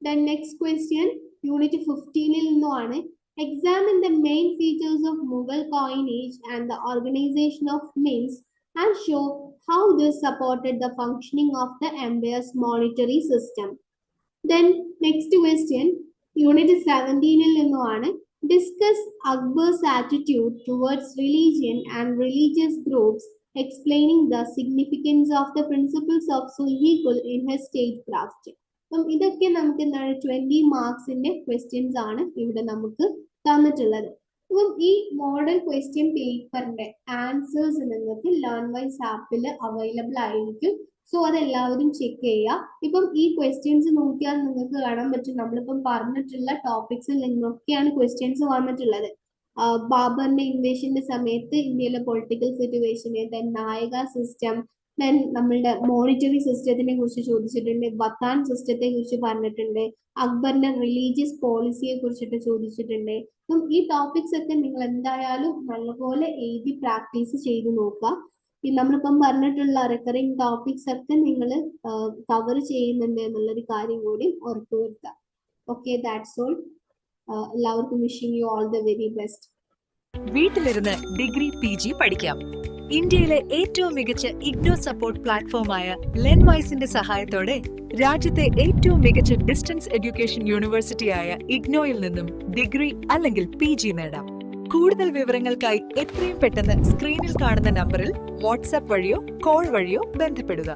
[SPEAKER 2] Then next question, unit 15-ൽ നിന്നുമാണ്. Examine the main features of Mughal coinage and the organization of mints and show how this supported the functioning of the empire's monetary system. Then next question, unit 17-ൽ നിന്നുമാണ്. Discuss Akbar's attitude towards religion and religious groups, explaining the significance of the principles of Sulhi-Kul in his statecraft. അപ്പം ഇതൊക്കെ നമുക്ക് എന്താണ് 20 മാർക്സിന്റെ questions ആണ് ഇവിടെ നമുക്ക് തന്നിട്ടുള്ളത്. അപ്പം ഈ മോഡൽ ക്വസ്റ്റ്യൻ പേപ്പറിന്റെ ആൻസേഴ്സ് നിങ്ങൾക്ക് ലേൺ വൈസ് ആപ്പിൽ അവൈലബിൾ ആയിരിക്കും. സോ അതെല്ലാവരും ചെക്ക് ചെയ്യുക. ഇപ്പം ഈ ക്വസ്റ്റ്യൻസ് നോക്കിയാൽ നിങ്ങൾക്ക് കാണാൻ പറ്റും നമ്മളിപ്പം പറഞ്ഞിട്ടുള്ള ടോപ്പിക്സിൽ നിന്നൊക്കെയാണ് ക്വസ്റ്റ്യൻസ് വന്നിട്ടുള്ളത്. ബാബറിന്റെ ഇൻവേഷന്റെ സമയത്ത് ഇന്ത്യയിലെ പൊളിറ്റിക്കൽ സിറ്റുവേഷന്, ദെൻ നായക സിസ്റ്റം, ദെൻ നമ്മളുടെ മോണിറ്ററി സിസ്റ്റത്തിനെ കുറിച്ച് ചോദിച്ചിട്ടുണ്ട്, വത്താൻ സിസ്റ്റത്തെ കുറിച്ച് പറഞ്ഞിട്ടുണ്ട്, അക്ബറിന്റെ റിലീജിയസ് പോളിസിയെ കുറിച്ചിട്ട് ചോദിച്ചിട്ടുണ്ട്. അപ്പം ഈ ടോപ്പിക്സ് ഒക്കെ നിങ്ങൾ എന്തായാലും നല്ലപോലെ എഴുതി പ്രാക്ടീസ് ചെയ്ത് നോക്കുക. നമ്മളിപ്പം പറഞ്ഞിട്ടുള്ള റിക്കറിംഗ് ടോപ്പിക്സ് ഒക്കെ നിങ്ങൾ കവർ ചെയ്യുന്നുണ്ട് എന്നുള്ളൊരു കാര്യം കൂടി ഉറപ്പുവരുത്തുക. Okay, that's all. എല്ലാവർക്കും wishing you all the very best.
[SPEAKER 3] വീട്ടിലിരുന്ന് ഡിഗ്രി PG പഠിക്കാം. ഇന്ത്യയിലെ ഏറ്റവും മികച്ച ഇഗ്നോ സപ്പോർട്ട് പ്ലാറ്റ്ഫോമായ ലെൻവൈസിന്റെ സഹായത്തോടെ രാജ്യത്തെ ഏറ്റവും മികച്ച ഡിസ്റ്റൻസ് എഡ്യൂക്കേഷൻ യൂണിവേഴ്സിറ്റിയായ ഇഗ്നോയിൽ നിന്നും ഡിഗ്രി അല്ലെങ്കിൽ PG നേടാം. കൂടുതൽ വിവരങ്ങൾക്കായി എത്രയും പെട്ടെന്ന് സ്ക്രീനിൽ കാണുന്ന നമ്പറിൽ വാട്സാപ്പ് വഴിയോ കോൾ വഴിയോ ബന്ധപ്പെടുക.